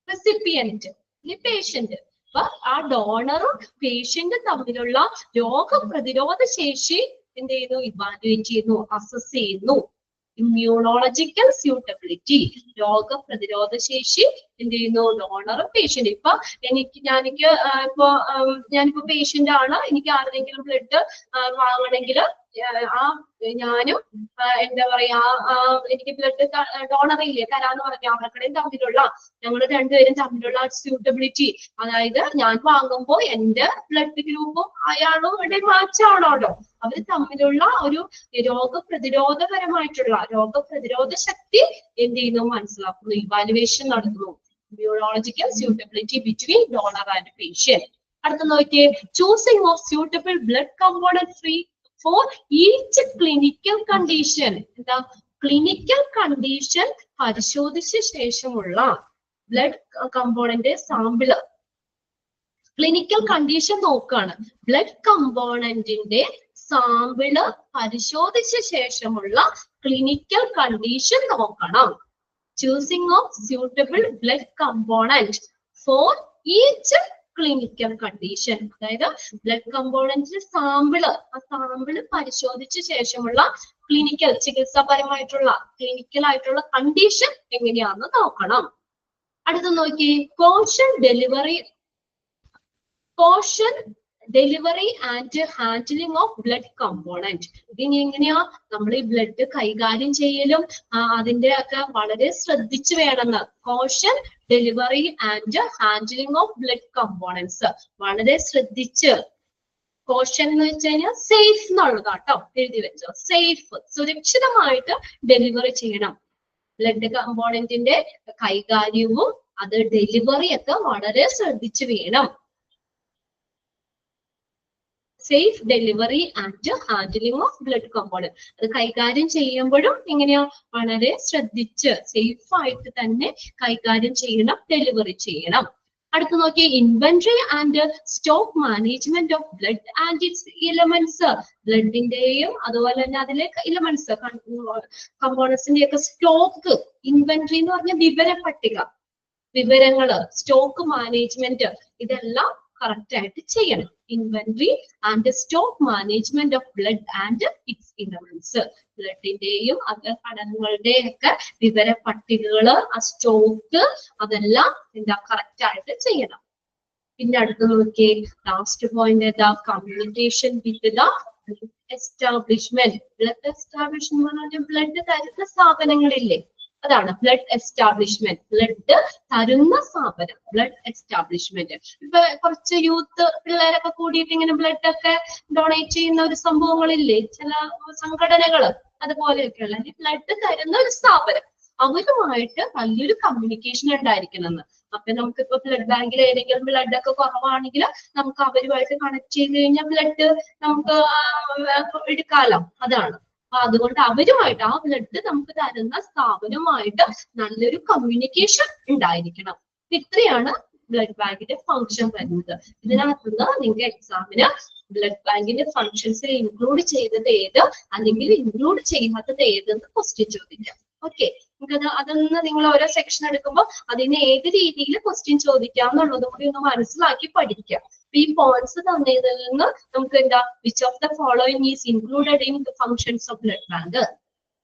റെസിപ്പിയന്റ് അല്ലെ പേഷ്യന്റ്. അപ്പൊ ആ ഡോണറും പേഷ്യന്റും തമ്മിലുള്ള രോഗപ്രതിരോധ ശേഷി എന്ത് ചെയ്യുന്നു? ഇവാലുവേറ്റ് ചെയ്യുന്നു, അസസ് ചെയ്യുന്നു. ഇമ്മ്യൂണോളജിക്കൽ സ്യൂട്ടബിലിറ്റി, രോഗപ്രതിരോധ ശേഷി എന്ത് ചെയ്യുന്നു? ഡോണറും പേഷ്യന്റ്. ഞാനിപ്പോ പേഷ്യന്റ് ആണ്, എനിക്ക് ആരുടെങ്കിലും ബ്ലഡ് വാങ്ങണമെങ്കിൽ ഞാനും എന്താ പറയാ എനിക്ക് ബ്ലഡ് ഡോണർ ഇല്ലേ തരാന്ന് പറഞ്ഞ അവർക്കടെയും തമ്മിലുള്ള ഞങ്ങൾ രണ്ടുപേരും തമ്മിലുള്ള സ്യൂട്ടബിലിറ്റി, അതായത് ഞാൻ വാങ്ങുമ്പോ എന്റെ ബ്ലഡ് ഗ്രൂപ്പും അയാളും ഇവിടെ മാച്ച് ആവണമല്ലോ. അവർ തമ്മിലുള്ള ഒരു രോഗപ്രതിരോധപരമായിട്ടുള്ള രോഗപ്രതിരോധ ശക്തി എന്ത് ചെയ്യുന്നു? മനസ്സിലാക്കുന്നു, ഇവാലുവേഷൻ നടത്തുന്നു. Immunological suitability between donor and patient. അടുത്ത നോക്കിയേ, choosing of suitable blood component free for each clinical condition. എന്താ? ക്ലിനിക്കൽ കണ്ടീഷൻ പരിശോധിച്ച ശേഷമുള്ള blood component sample. Clinical condition നോക്കാണ്. ബ്ലഡ് കമ്പോണന്റിന്റെ സാമ്പിള് പരിശോധിച്ച ശേഷമുള്ള ക്ലിനിക്കൽ കണ്ടീഷൻ നോക്കണം. Choosing of suitable blood component for each clinical condition, അതായത് ബ്ലഡ് കമ്പോണന്റിന്റെ സാമ്പിള് പരിശോധിച്ച ശേഷമുള്ള ക്ലിനിക്കൽ ചികിത്സാപരമായിട്ടുള്ള ക്ലിനിക്കൽ ആയിട്ടുള്ള കണ്ടീഷൻ എങ്ങനെയാണെന്ന് നോക്കണം. അടുത്ത നോക്കി, caution delivery and handling of blood component. ഇതിനി എങ്ങനെയാ നമ്മൾ ഈ ബ്ലഡ് കൈകാര്യം ചെയ്യലും അതിന്റെ ഒക്കെ വളരെ ശ്രദ്ധിച്ചു വേണമെന്ന്. Caution delivery and handling of blood components വളരെ ശ്രദ്ധിച്ച്. കോഷൻ എന്ന് വെച്ച് കഴിഞ്ഞാൽ സേഫ് എന്നുള്ളതാട്ടോ, എഴുതി വെച്ചോ. സേഫ്, സുരക്ഷിതമായിട്ട് ഡെലിവറി ചെയ്യണം. ബ്ലഡ് കമ്പോണന്റിന്റെ കൈകാര്യവും അത് ഡെലിവറി ഒക്കെ വളരെ ശ്രദ്ധിച്ചു വേണം. Safe delivery and handling of blood component, അത് കൈകാര്യം ചെയ്യുമ്പോഴും എങ്ങനെയാ വളരെ ശ്രദ്ധിച്ച് സേഫ് ആയിട്ട് തന്നെ കൈകാര്യം ചെയ്യണം, ഡെലിവറി ചെയ്യണം. അടുത്ത് നോക്കിയ inventory and stock management of blood and its elements, ബ്ലഡിന്റെയും അതുപോലെ തന്നെ അതിലെ എലമെന്റ്സ് കമ്പോണന്റ്സിന്റെ ഒക്കെ സ്റ്റോക്ക്, ഇൻവെന്ററി എന്ന് പറഞ്ഞ വിവര പട്ടിക, വിവരങ്ങള്, സ്റ്റോക്ക് മാനേജ്മെന്റ്, ഇതെല്ലാം കറക്റ്റ് ആയിട്ട് ചെയ്യണം. Inventory and stock management of blood and its elements, ബ്ലഡിന്റെയും അത് ഘടകങ്ങളുടെയും ഒക്കെ വിവര പട്ടികകള്, ആ സ്റ്റോക്ക്, അതെല്ലാം എന്താ കറക്റ്റ് ആയിട്ട് ചെയ്യണം. പിന്നെ അടുത്ത് നോക്കിയേ ലാസ്റ്റ് പോയിന്റ് ഏതാ, communication with the establishment. Blood establishment എന്ന് പറഞ്ഞാൽ ബ്ലഡ് തരുന്ന സ്ഥാപനങ്ങളില്ലേ, അതാണ് ബ്ലഡ് എസ്റ്റാബ്ലിഷ്മെന്റ്, ബ്ലഡ് തരുന്ന സ്ഥാപനം, ബ്ലഡ് എസ്റ്റാബ്ലിഷ്മെന്റ്. ഇപ്പൊ കുറച്ച് യൂത്ത് പിള്ളേരൊക്കെ കൂടിയിട്ട് ഇങ്ങനെ ബ്ലഡ് ഒക്കെ ഡൊണേറ്റ് ചെയ്യുന്ന ഒരു സംഭവങ്ങളില്ലേ, ചില സംഘടനകള്, അതുപോലെയൊക്കെയുള്ള ബ്ലഡ് തരുന്ന ഒരു സ്ഥാപനം, അവരുമായിട്ട് വലിയൊരു കമ്മ്യൂണിക്കേഷൻ ഉണ്ടായിരിക്കണം എന്ന്. അപ്പൊ നമുക്കിപ്പോ ബ്ലഡ് ബാങ്കിൽ ഏതെങ്കിലും ബ്ലഡ് ഒക്കെ കുറവാണെങ്കിൽ നമുക്ക് അവരുമായിട്ട് കണക്ട് ചെയ്ത് കഴിഞ്ഞാൽ ബ്ലഡ് നമുക്ക് എടുക്കാലോ, അതാണ്. അപ്പൊ അതുകൊണ്ട് അവരുമായിട്ട്, ആ ബ്ലഡ് നമുക്ക് തരുന്ന സ്ഥാപനവുമായിട്ട് നല്ലൊരു കമ്മ്യൂണിക്കേഷൻ ഉണ്ടായിരിക്കണം. ഇത്രയാണ് ബ്ലഡ് ബാങ്കിന്റെ ഫംഗ്ഷൻ വരുന്നത്. ഇതിനകത്തുനിന്ന് നിങ്ങൾക്ക് എക്സാമിന് ബ്ലഡ് ബാങ്കിന്റെ ഫംഗ്ഷൻസിൽ ഇൻക്ലൂഡ് ചെയ്തത് ഏത് അല്ലെങ്കിൽ ഇൻക്ലൂഡ് ചെയ്യാത്തത് ഏതെന്ന് ക്വസ്റ്റ്യൻ ചോദിക്കാം. ഓക്കെ, നിങ്ങൾക്ക് അതൊന്ന് നിങ്ങൾ ഓരോ സെക്ഷൻ എടുക്കുമ്പോൾ അതിന് ഏത് രീതിയിൽ ക്വസ്റ്റ്യൻ ചോദിക്കാം എന്നുള്ളതും കൂടി ഒന്ന് മനസ്സിലാക്കി പഠിക്കാം. ഈ പോയിന്റ്സ് തന്നതിൽ നിന്ന് നമുക്ക് എന്താ, which of the following is included in the functions of blood bank,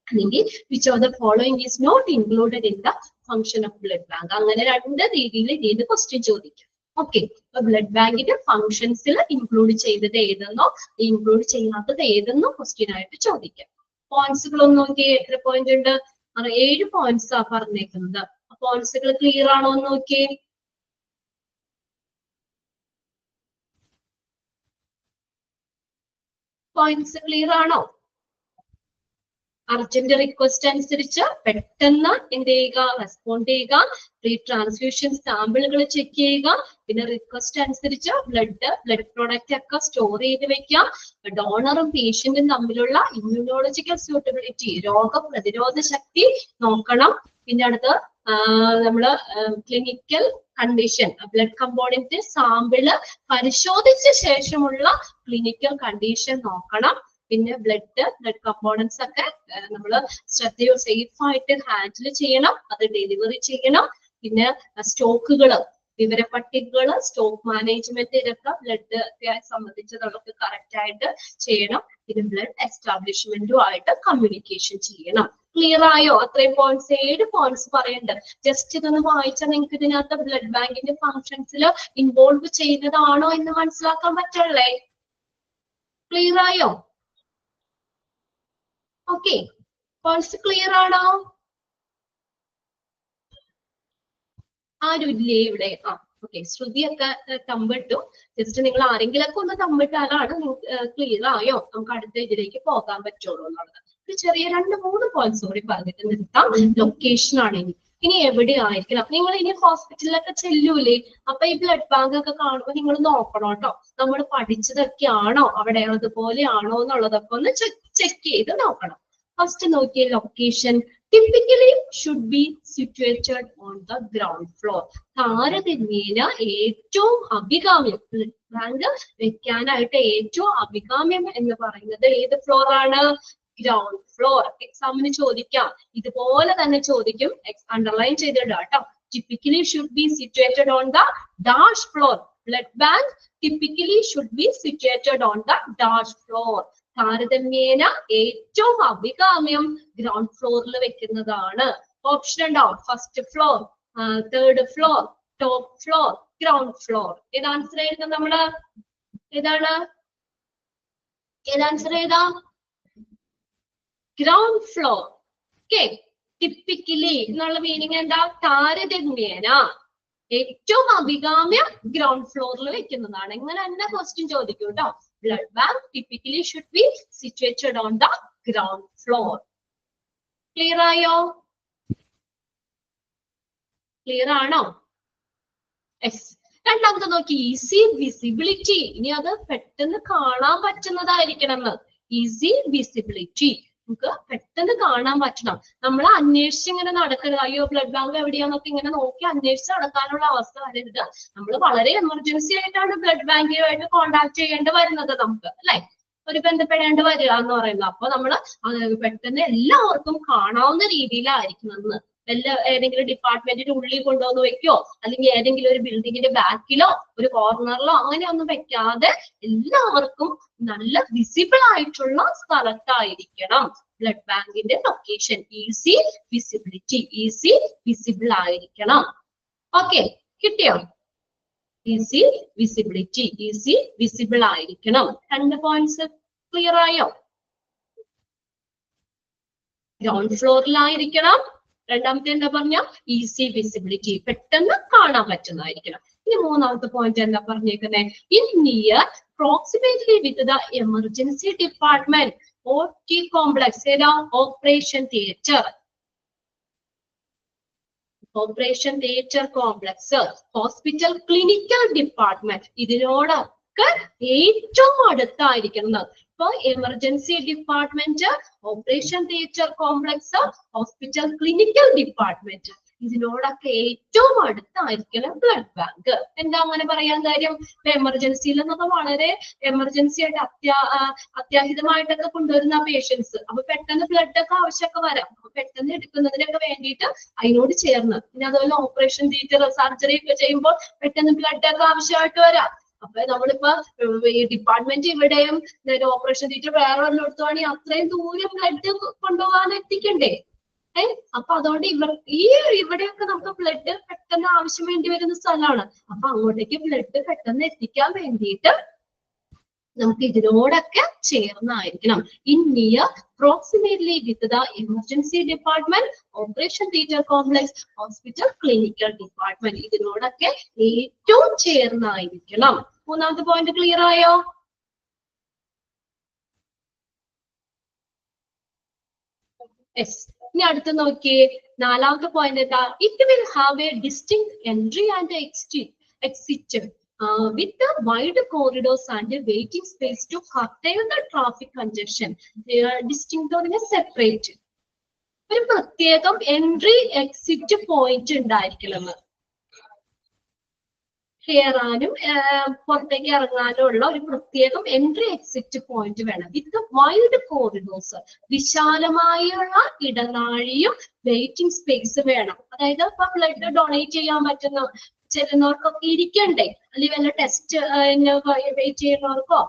അല്ലെങ്കിൽ which of the following is not included in the function of blood bank, അങ്ങനെ രണ്ട് രീതിയിൽ ഇതിന് ക്വസ്റ്റ്യൻ ചോദിക്കാം. ഓക്കെ, അപ്പൊ ബ്ലഡ് ബാങ്കിന്റെ ഫംഗ്ഷൻസിൽ ഇൻക്ലൂഡ് ചെയ്തത് ഏതെന്നോ ഇൻക്ലൂഡ് ചെയ്യാത്തത് ഏതെന്നോ ക്വസ്റ്റ്യൻ ആയിട്ട് ചോദിക്കാം. പോയിന്റ്സുകളൊന്നും നോക്കി എത്ര പോയിന്റ് ഉണ്ട്, 7 പോയിന്റ്സ് ആ പറഞ്ഞേക്കുന്നത്. പോയിന്റ്സുകൾ ക്ലിയർ ആണോ എന്ന് നോക്കിയേ. പോയിന്റ്സ് ക്ലിയർ ആണോ? അർജന്റ് റിക്വസ്റ്റ് അനുസരിച്ച് പെട്ടെന്ന് എന്ത് ചെയ്യുക, റെസ്പോണ്ട് ചെയ്യുക, പ്രീ ട്രാൻസ്ഫ്യൂഷൻ സാമ്പിളുകൾ ചെക്ക് ചെയ്യുക, പിന്നെ റിക്വസ്റ്റ് അനുസരിച്ച് ബ്ലഡ് പ്രോഡക്റ്റ് ഒക്കെ സ്റ്റോർ ചെയ്ത് വെക്കാം. ഡോണറും പേഷ്യന്റും തമ്മിലുള്ള ഇമ്മ്യൂണോളജിക്കൽ സ്യൂട്ടബിലിറ്റി, രോഗപ്രതിരോധ ശക്തി നോക്കണം. പിന്നെ അടുത്ത് നമ്മള് clinical condition, blood component sample പരിശോധിച്ച ശേഷമുള്ള ക്ലിനിക്കൽ കണ്ടീഷൻ നോക്കണം. പിന്നെ ബ്ലഡ് കമ്പോണന്റ്സ് ഒക്കെ നമ്മൾ ശ്രദ്ധയോ സേഫ് ആയിട്ട് ഹാൻഡിൽ ചെയ്യണം, അത് ഡെലിവറി ചെയ്യണം. പിന്നെ സ്റ്റോക്കുകള്, വിവരപ്പട്ടികകള്, സ്റ്റോക്ക് മാനേജ്മെന്റ്, ഇതൊക്കെ ബ്ലഡ് സംബന്ധിച്ചതൊക്കെ കറക്റ്റ് ആയിട്ട് ചെയ്യണം. പിന്നെ ബ്ലഡ് എസ്റ്റാബ്ലിഷ്മെന്റും ആയിട്ട് കമ്മ്യൂണിക്കേഷൻ ചെയ്യണം. ക്ലിയർ ആയോ? അത്രയും പോയിന്റ്സ്, 7 പോയിന്റ്സ് പറയുന്നുണ്ട്. ജസ്റ്റ് ഇതൊന്ന് വായിച്ചാൽ നിങ്ങൾക്ക് ഇതിനകത്ത് ബ്ലഡ് ബാങ്കിന്റെ ഫംഗ്ഷൻസിൽ ഇൻവോൾവ് ചെയ്യുന്നതാണോ എന്ന് മനസ്സിലാക്കാൻ പറ്റുള്ളേ. ക്ലിയർ ആയോ? ഓക്കെ, പോയിന്റ്സ് ക്ലിയർ ആണോ? ആരുമില്ലേ ഇവിടെ? ഓക്കെ, ശ്രുതിയൊക്കെ തമ്മിട്ടു. ജസ്റ്റ് നിങ്ങൾ ആരെങ്കിലൊക്കെ ഒന്ന് തമ്മിട്ടാലാണ് ക്ലിയർ ആയോ, നമുക്ക് അടുത്ത ഇതിലേക്ക് പോകാൻ പറ്റുള്ളൂ എന്നുള്ളത്. ഒരു ചെറിയ 2-3 പോയിന്റ്സ് കൂടി പറഞ്ഞിട്ട് നിർത്താം. ലൊക്കേഷൻ ആണ് ഇനി എവിടെ ആയിരിക്കണം. നിങ്ങൾ ഇനി ഹോസ്പിറ്റലിലൊക്കെ ചെല്ലൂലേ, അപ്പൊ ഈ ബ്ലഡ് ബാങ്ക് ഒക്കെ കാണുമ്പോൾ നിങ്ങൾ നോക്കണം കേട്ടോ, നമ്മൾ പഠിച്ചതൊക്കെ ആണോ അവിടെ അതുപോലെ ആണോ എന്നുള്ളതൊക്കെ ഒന്ന് ചെക്ക് ചെയ്ത് നോക്കണം. First Nokia location typically should be situated on the ground floor. താരതമ്യേന ഏറ്റവും അഭികാമ്യം, ബ്ലഡ് ബാങ്ക് വെക്കാനായിട്ട് ഏറ്റവും അഭികാമ്യം എന്ന് പറയുന്നത് ഏത് ഫ്ലോർ ആണ്? Ground floor. എക്സാമിന് ചോദിക്കാം, ഇതുപോലെ തന്നെ ചോദിക്കും, അണ്ടർലൈൻ ചെയ്തിടാം കേട്ടോ. typically should be situated on the dash floor. Blood bank typically should be situated on the dash floor. താരതമ്യേന ഏറ്റവും അഭികാമ്യം ഗ്രൗണ്ട് ഫ്ലോറിൽ വെക്കുന്നതാണ്. ഓപ്ഷൻ ഉണ്ടോ? First floor, third floor, top floor, ground floor. ഏത് ആൻസർ എഴുതാം നമ്മള്? ഏതാണ് ആൻസർ? ഏതാ? Ground floor. ഓക്കെ, ടിപ്പിക്കലി എന്നുള്ള മീനിങ് എന്താ? താരതമ്യേന ഏറ്റവും അഭികാമ്യം ഗ്രൗണ്ട് ഫ്ലോറിൽ വെക്കുന്നതാണ്. ഇങ്ങനെ തന്നെ ക്വസ്റ്റ്യൻ ചോദിക്കും കേട്ടോ. Blood bank typically should be situated on the ground floor. Clear ആയോ? ക്ലിയർ ആണോ? യെസ്. രണ്ടാമത്തെ നോക്കി, ഈസി വിസിബിലിറ്റി. ഇനി അത് പെട്ടെന്ന് കാണാൻ പറ്റുന്നതായിരിക്കണം. ഈസി വിസിബിലിറ്റി, നമുക്ക് പെട്ടെന്ന് കാണാൻ പറ്റണം. നമ്മൾ അന്വേഷിച്ച് ഇങ്ങനെ നടക്കരുത്. അയ്യോ ബ്ലഡ് ബാങ്ക് എവിടെയാന്നൊക്കെ ഇങ്ങനെ നോക്കി അന്വേഷിച്ച് നടക്കാനുള്ള അവസ്ഥ വരരുത്. നമ്മൾ വളരെ എമർജൻസി ആയിട്ടാണ് ബ്ലഡ് ബാങ്കുമായിട്ട് കോണ്ടാക്ട് ചെയ്യേണ്ടി വരുന്നത് നമുക്ക്, അല്ലെ? ഒരു ബന്ധപ്പെടേണ്ടി വരിക എന്ന് പറയുന്നത്. അപ്പൊ നമ്മൾ പെട്ടെന്ന് എല്ലാവർക്കും കാണാവുന്ന രീതിയിലായിരിക്കണം. ഏതെങ്കിലും ഡിപ്പാർട്ട്മെന്റിന്റെ ഉള്ളിൽ കൊണ്ടുവന്ന് വെക്കോ, അല്ലെങ്കിൽ ഏതെങ്കിലും ഒരു ബിൽഡിങ്ങിന്റെ ബാക്കിലോ ഒരു കോർണറിലോ അങ്ങനെയൊന്നും വെക്കാതെ എല്ലാവർക്കും നല്ല വിസിബിൾ ആയിട്ടുള്ള സ്ഥലത്തായിരിക്കണം ബ്ലഡ് ബാങ്കിന്റെ location. Easy visibility, easy visible ആയിരിക്കണം. ഓക്കെ, കിട്ടിയോ? ഈസി വിസിബിലിറ്റി, ഈസി വിസിബിൾ ആയിരിക്കണം. 2 പോയിന്റ്സ് ക്ലിയർ ആയോ? ഗ്രൗണ്ട് ഫ്ലോറിലായിരിക്കണം. രണ്ടാമത്തെ എന്താ പറഞ്ഞ? ഈസി വിസിബിലിറ്റി, പെട്ടെന്ന് കാണാൻ പറ്റുന്നതായിരിക്കണം. ഇനി മൂന്നാമത്തെ പോയിന്റ് എന്താ പറഞ്ഞേക്കുന്നത്? In near proximately with the emergency department OT complex. ഏതാ? Operation theatre, operation theatre complex, hospital clinical department. ഇതിനോടൊക്കെ ഏറ്റവും അടുത്തായിരിക്കണം. ഇപ്പൊ emergency department, operation theatre complex, hospital clinical department, ഇതിനോടൊക്കെ ഏറ്റവും അടുത്തായിരിക്കണം ബ്ലഡ് ബാങ്ക്. എന്താ അങ്ങനെ പറയാൻ കാര്യം? ഇപ്പൊ എമർജൻസിയിൽ നിന്നൊക്കെ വളരെ എമർജൻസി ആയിട്ട് അത്യാഹിതമായിട്ടൊക്കെ കൊണ്ടുവരുന്ന പേഷ്യൻസ്, അപ്പൊ പെട്ടെന്ന് ബ്ലഡ് ഒക്കെ ആവശ്യമൊക്കെ വരാം. അപ്പൊ പെട്ടെന്ന് എടുക്കുന്നതിനൊക്കെ വേണ്ടിയിട്ട് അതിനോട് ചേർന്ന്, പിന്നെ അതുപോലെ ഓപ്പറേഷൻ തിയേറ്റർ സർജറി ഒക്കെ ചെയ്യുമ്പോൾ പെട്ടെന്ന് ബ്ലഡ് ഒക്കെ ആവശ്യമായിട്ട് വരാം. അപ്പൊ നമ്മളിപ്പോ ഈ ഡിപ്പാർട്ട്മെന്റ് ഇവിടെയും ഓപ്പറേഷൻ തിയേറ്റർ വേറെ ഒരിടത്തുവാണെങ്കിൽ അത്രയും ദൂരം ബ്ലഡ് കൊണ്ടുപോകാൻ എത്തിക്കണ്ടേ? അപ്പൊ അതുകൊണ്ട് ഇവിടെയൊക്കെ നമുക്ക് ബ്ലഡ് പെട്ടെന്ന് ആവശ്യം വേണ്ടി വരുന്ന സ്ഥലമാണ്. അപ്പൊ അങ്ങോട്ടേക്ക് ബ്ലഡ് പെട്ടെന്ന് എത്തിക്കാൻ വേണ്ടിയിട്ട് നമുക്ക് ഇതിനോടൊക്കെ ചേർന്നായിരിക്കണം. In near proximately with the emergency department, operation theatre complex, hospital clinical department, ഇതിനോടൊക്കെ ഏറ്റവും ചേർന്നായിരിക്കണം. മൂന്നാമത്തെ പോയിന്റ് ക്ലിയർ ആയോ? യെസ്. ഇനി അടുത്ത് നോക്കിയേ, നാലാമത്തെ പോയിന്റ് എന്താ? It will have A distinct entry and exit with the wide corridors and waiting space to curtail the traffic congestion. They are distinct or separate. ഒരു പ്രത്യേകം എൻട്രി എക്സിറ്റ് പോയിന്റ് ഉണ്ടായിരിക്കണം. കയറാനും പുറത്തേക്ക് ഇറങ്ങാനും ഉള്ള ഒരു പ്രത്യേകം എൻട്രി എക്സിറ്റ് പോയിന്റ് വേണം. വിത്ത് വൈഡ് കോറിഡോർസ്, വിശാലമായുള്ള ഇടനാഴിയും വെയിറ്റിംഗ് സ്പേസ് വേണം. അതായത് ഇപ്പൊ ബ്ലഡ് ഡൊണേറ്റ് ചെയ്യാൻ പറ്റുന്ന ചെല്ലുന്നവർക്കൊക്കെ ഇരിക്കണ്ടേ, അല്ലെങ്കിൽ വല്ല ടെസ്റ്റ് വെയിറ്റ് ചെയ്യുന്നവർക്കോ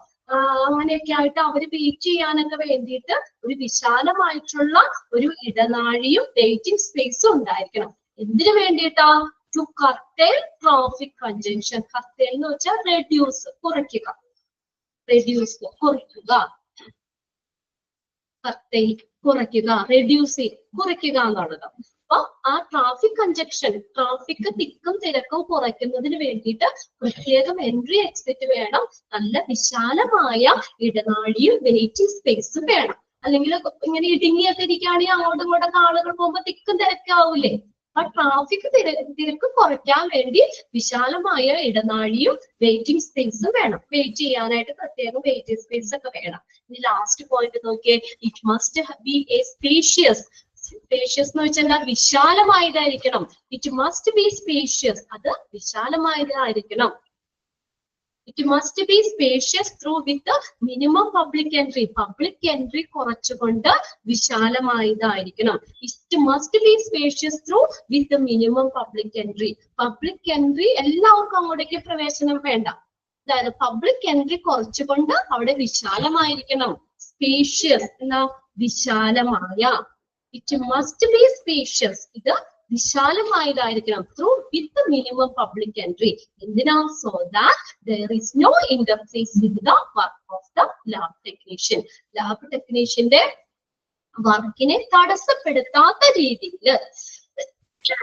അങ്ങനെയൊക്കെ ആയിട്ട് അവര് വെയിറ്റ് ചെയ്യാനൊക്കെ വേണ്ടിയിട്ട് ഒരു വിശാലമായിട്ടുള്ള ഒരു ഇടനാഴിയും വെയിറ്റിംഗ് സ്പേസും ഉണ്ടായിരിക്കണം. എന്തിനു വേണ്ടിയിട്ടാ? To curtail traffic congestion. Curtail എന്ന് വെച്ചാൽ റെഡ്യൂസ്, കുറയ്ക്കുക, റെഡ്യൂസ് കുറയ്ക്കുക, കർട്ടൈൽ കുറയ്ക്കുക, റെഡ്യൂസ് കുറയ്ക്കുക എന്നുള്ളത്. അപ്പൊ ആ ട്രാഫിക് കൺജക്ഷൻ, ട്രാഫിക് തിക്കും തിരക്കും കുറയ്ക്കുന്നതിന് വേണ്ടിയിട്ട് പ്രത്യേകം എൻട്രി എക്സിറ്റ് വേണം. നല്ല വിശാലമായ ഇടനാഴിയും വെയിറ്റിംഗ് സ്പേസും വേണം. അല്ലെങ്കിൽ ഇങ്ങനെ ഇടുങ്ങിയൊക്കെ ഇരിക്കുകയാണെങ്കിൽ അങ്ങോട്ടും ഇങ്ങോട്ടൊക്കെ ആളുകൾ പോകുമ്പോൾ തിക്കും തിരക്കാവൂലേ? ആ ട്രാഫിക് തിരക്ക് കുറയ്ക്കാൻ വേണ്ടി വിശാലമായ ഇടനാഴിയും വെയിറ്റിംഗ് സ്പേസും വേണം. വെയിറ്റ് ചെയ്യാനായിട്ട് പ്രത്യേകം വെയിറ്റിംഗ് സ്പേസ് ഒക്കെ വേണം. ഇനി ലാസ്റ്റ് പോയിന്റ് നോക്കിയേ, it must be a spacious. Spacious എന്ന് വെച്ചാൽ വിശാലമായതായിരിക്കണം. ഇറ്റ് മസ്റ്റ് ബി സ്പേഷ്യസ്, അത് വിശാലമായതായിരിക്കണം. It must be spacious through with minimum public entry. Public entry കുറച്ചുകൊണ്ട് വിശാലമായതായിരിക്കണം. It must be spacious through with minimum public entry. Public entry എല്ലാവർക്കും അങ്ങോട്ടേക്ക് പ്രവേശനം വേണ്ട. അതായത് പബ്ലിക് എൻട്രി കുറച്ചുകൊണ്ട് അവിടെ വിശാലമായിരിക്കണം. സ്പേഷ്യസ് എന്നാ വിശാലമായ. ഇറ്റ് മസ്റ്റ് ബി സ്പേഷ്യസ്, ഇത് വിശാലമായതായിരിക്കണം. Through with minimum public entry. എന്തിനാ? So that there is no interface with the work of the lab technician. Lab ടെക്നീഷ്യന്റെ വർക്കിനെ തടസ്സപ്പെടുത്താത്ത രീതിയിൽ,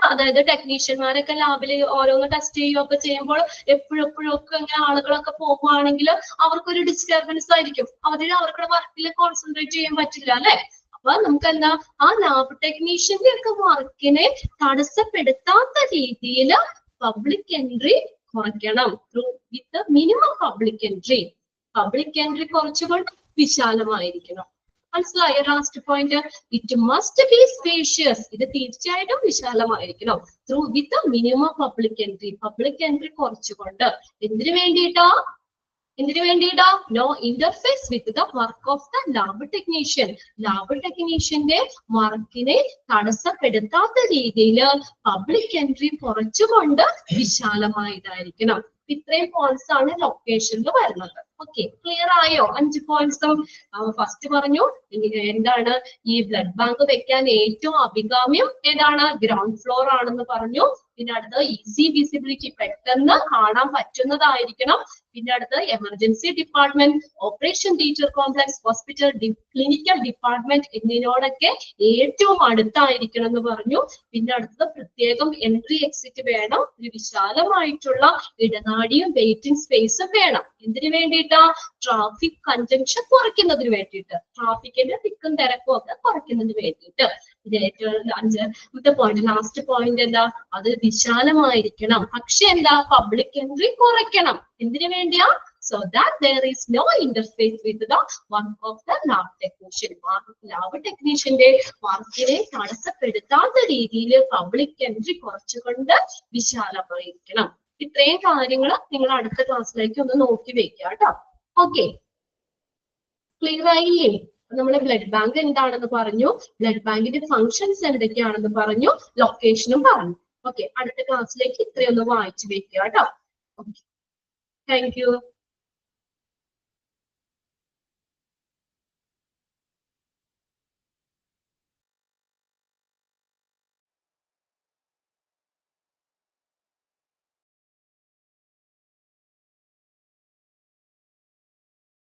അതായത് ടെക്നീഷ്യന്മാരൊക്കെ ലാബിൽ ഓരോന്ന് ടെസ്റ്റ് ചെയ്യുകയൊക്കെ ചെയ്യുമ്പോൾ എപ്പോഴും ഒക്കെ ഇങ്ങനെ ആളുകളൊക്കെ പോകുവാണെങ്കിൽ അവർക്കൊരു ഡിസ്റ്റർബൻസ് ആയിരിക്കും. അവരുടെ വർക്കിൽ കോൺസെൻട്രേറ്റ് ചെയ്യാൻ പറ്റില്ല, അല്ലെ? അപ്പൊ നമുക്ക് എന്താ ആ ലാബ് ടെക്നീഷ്യന്റെ ഒക്കെ വർക്കിനെ തടസ്സപ്പെടുത്താത്ത രീതിയിൽ പബ്ലിക് എൻട്രി കുറയ്ക്കണം with minimum public entry. Public entry കുറച്ചുകൊണ്ട് വിശാലമായിരിക്കണം. മനസ്സിലായോ? Last point, it must be spacious. ഇത് തീർച്ചയായിട്ടും വിശാലമായിരിക്കണം. With minimum public entry. Public entry കുറച്ചുകൊണ്ട് എന്തിനു വേണ്ടിയിട്ടാ? No interface with the work of the lab technician. Lab ടെക്നീഷ്യന്റെ വർക്കിനെ തടസ്സപ്പെടുത്താത്ത രീതിയിൽ പബ്ലിക് എൻട്രി കുറച്ചുകൊണ്ട് വിശാലമായതായിരിക്കണം. ഇത്രയും പോയിന്റ്സ് ആണ് ലൊക്കേഷനിൽ വരുന്നത്. ഓക്കെ, ക്ലിയർ ആയോ? 5 പോയിന്റ്സും. ഫസ്റ്റ് പറഞ്ഞു എന്താണ് ഈ ബ്ലഡ് ബാങ്ക് വെക്കാൻ ഏറ്റവും അഭികാമ്യം ഏതാണ്? ഗ്രൗണ്ട് ഫ്ലോർ ആണെന്ന് പറഞ്ഞു. പിന്നെ അടുത്ത് ഈസി വിസിബിലിറ്റി, പെട്ടെന്ന് കാണാൻ പറ്റുന്നതായിരിക്കണം. പിന്നെ അടുത്ത് emergency department, operation theatre complex, hospital, clinical department എന്നിവയോടൊക്കെ ഏറ്റവും അടുത്തായിരിക്കണം എന്ന് പറഞ്ഞു. പിന്നെ അടുത്തത് പ്രത്യേകം എൻട്രി എക്സിറ്റ് വേണം. ഒരു വിശാലമായിട്ടുള്ള ഇടനാഴിയും വെയിറ്റിംഗ് സ്പേസും വേണം. എന്തിനു വേണ്ടിയിട്ടാ? ട്രാഫിക് കൺജങ്ഷൻ കുറയ്ക്കുന്നതിന് വേണ്ടിയിട്ട്, ട്രാഫിക്കിന്റെ തിക്കും തിരക്കും ഒക്കെ കുറയ്ക്കുന്നതിന് വേണ്ടിയിട്ട്. ഇത് ഏറ്റവും 5ാമത്തെ പോയിന്റ്, ലാസ്റ്റ് പോയിന്റ് എന്താ? അത് വിശാലമായിരിക്കണം. പക്ഷെ എന്താ? പബ്ലിക് എൻട്രി കുറയ്ക്കണം. എന്തിനു വേണ്ടിയാ? so that there is no interface with the work of the lab technician. Lab ടെക്നീഷ്യന്റെ വർക്കിനെ തടസ്സപ്പെടുത്താത്ത രീതിയിൽ പബ്ലിക് എൻട്രി കുറച്ചുകൊണ്ട് വിശാലമായിരിക്കണം. ഇത്രയും കാര്യങ്ങൾ നിങ്ങൾ അടുത്ത ക്ലാസ്സിലേക്ക് ഒന്ന് നോക്കി വെക്കുക കേട്ടോ. ഓക്കെ, ക്ലിയർ ആയില്ലേ? നമ്മളെ ബ്ലഡ് ബാങ്ക് എന്താണെന്ന് പറഞ്ഞു, ബ്ലഡ് ബാങ്കിന്റെ ഫങ്ഷൻസ് എന്തൊക്കെയാണെന്ന് പറഞ്ഞു, ലൊക്കേഷനും പറഞ്ഞു. ഓക്കെ, അടുത്ത ക്ലാസ്സിലേക്ക് ഇത്രയൊന്ന് വായിച്ചു വെക്കുക കേട്ടോ. Okay, thank you.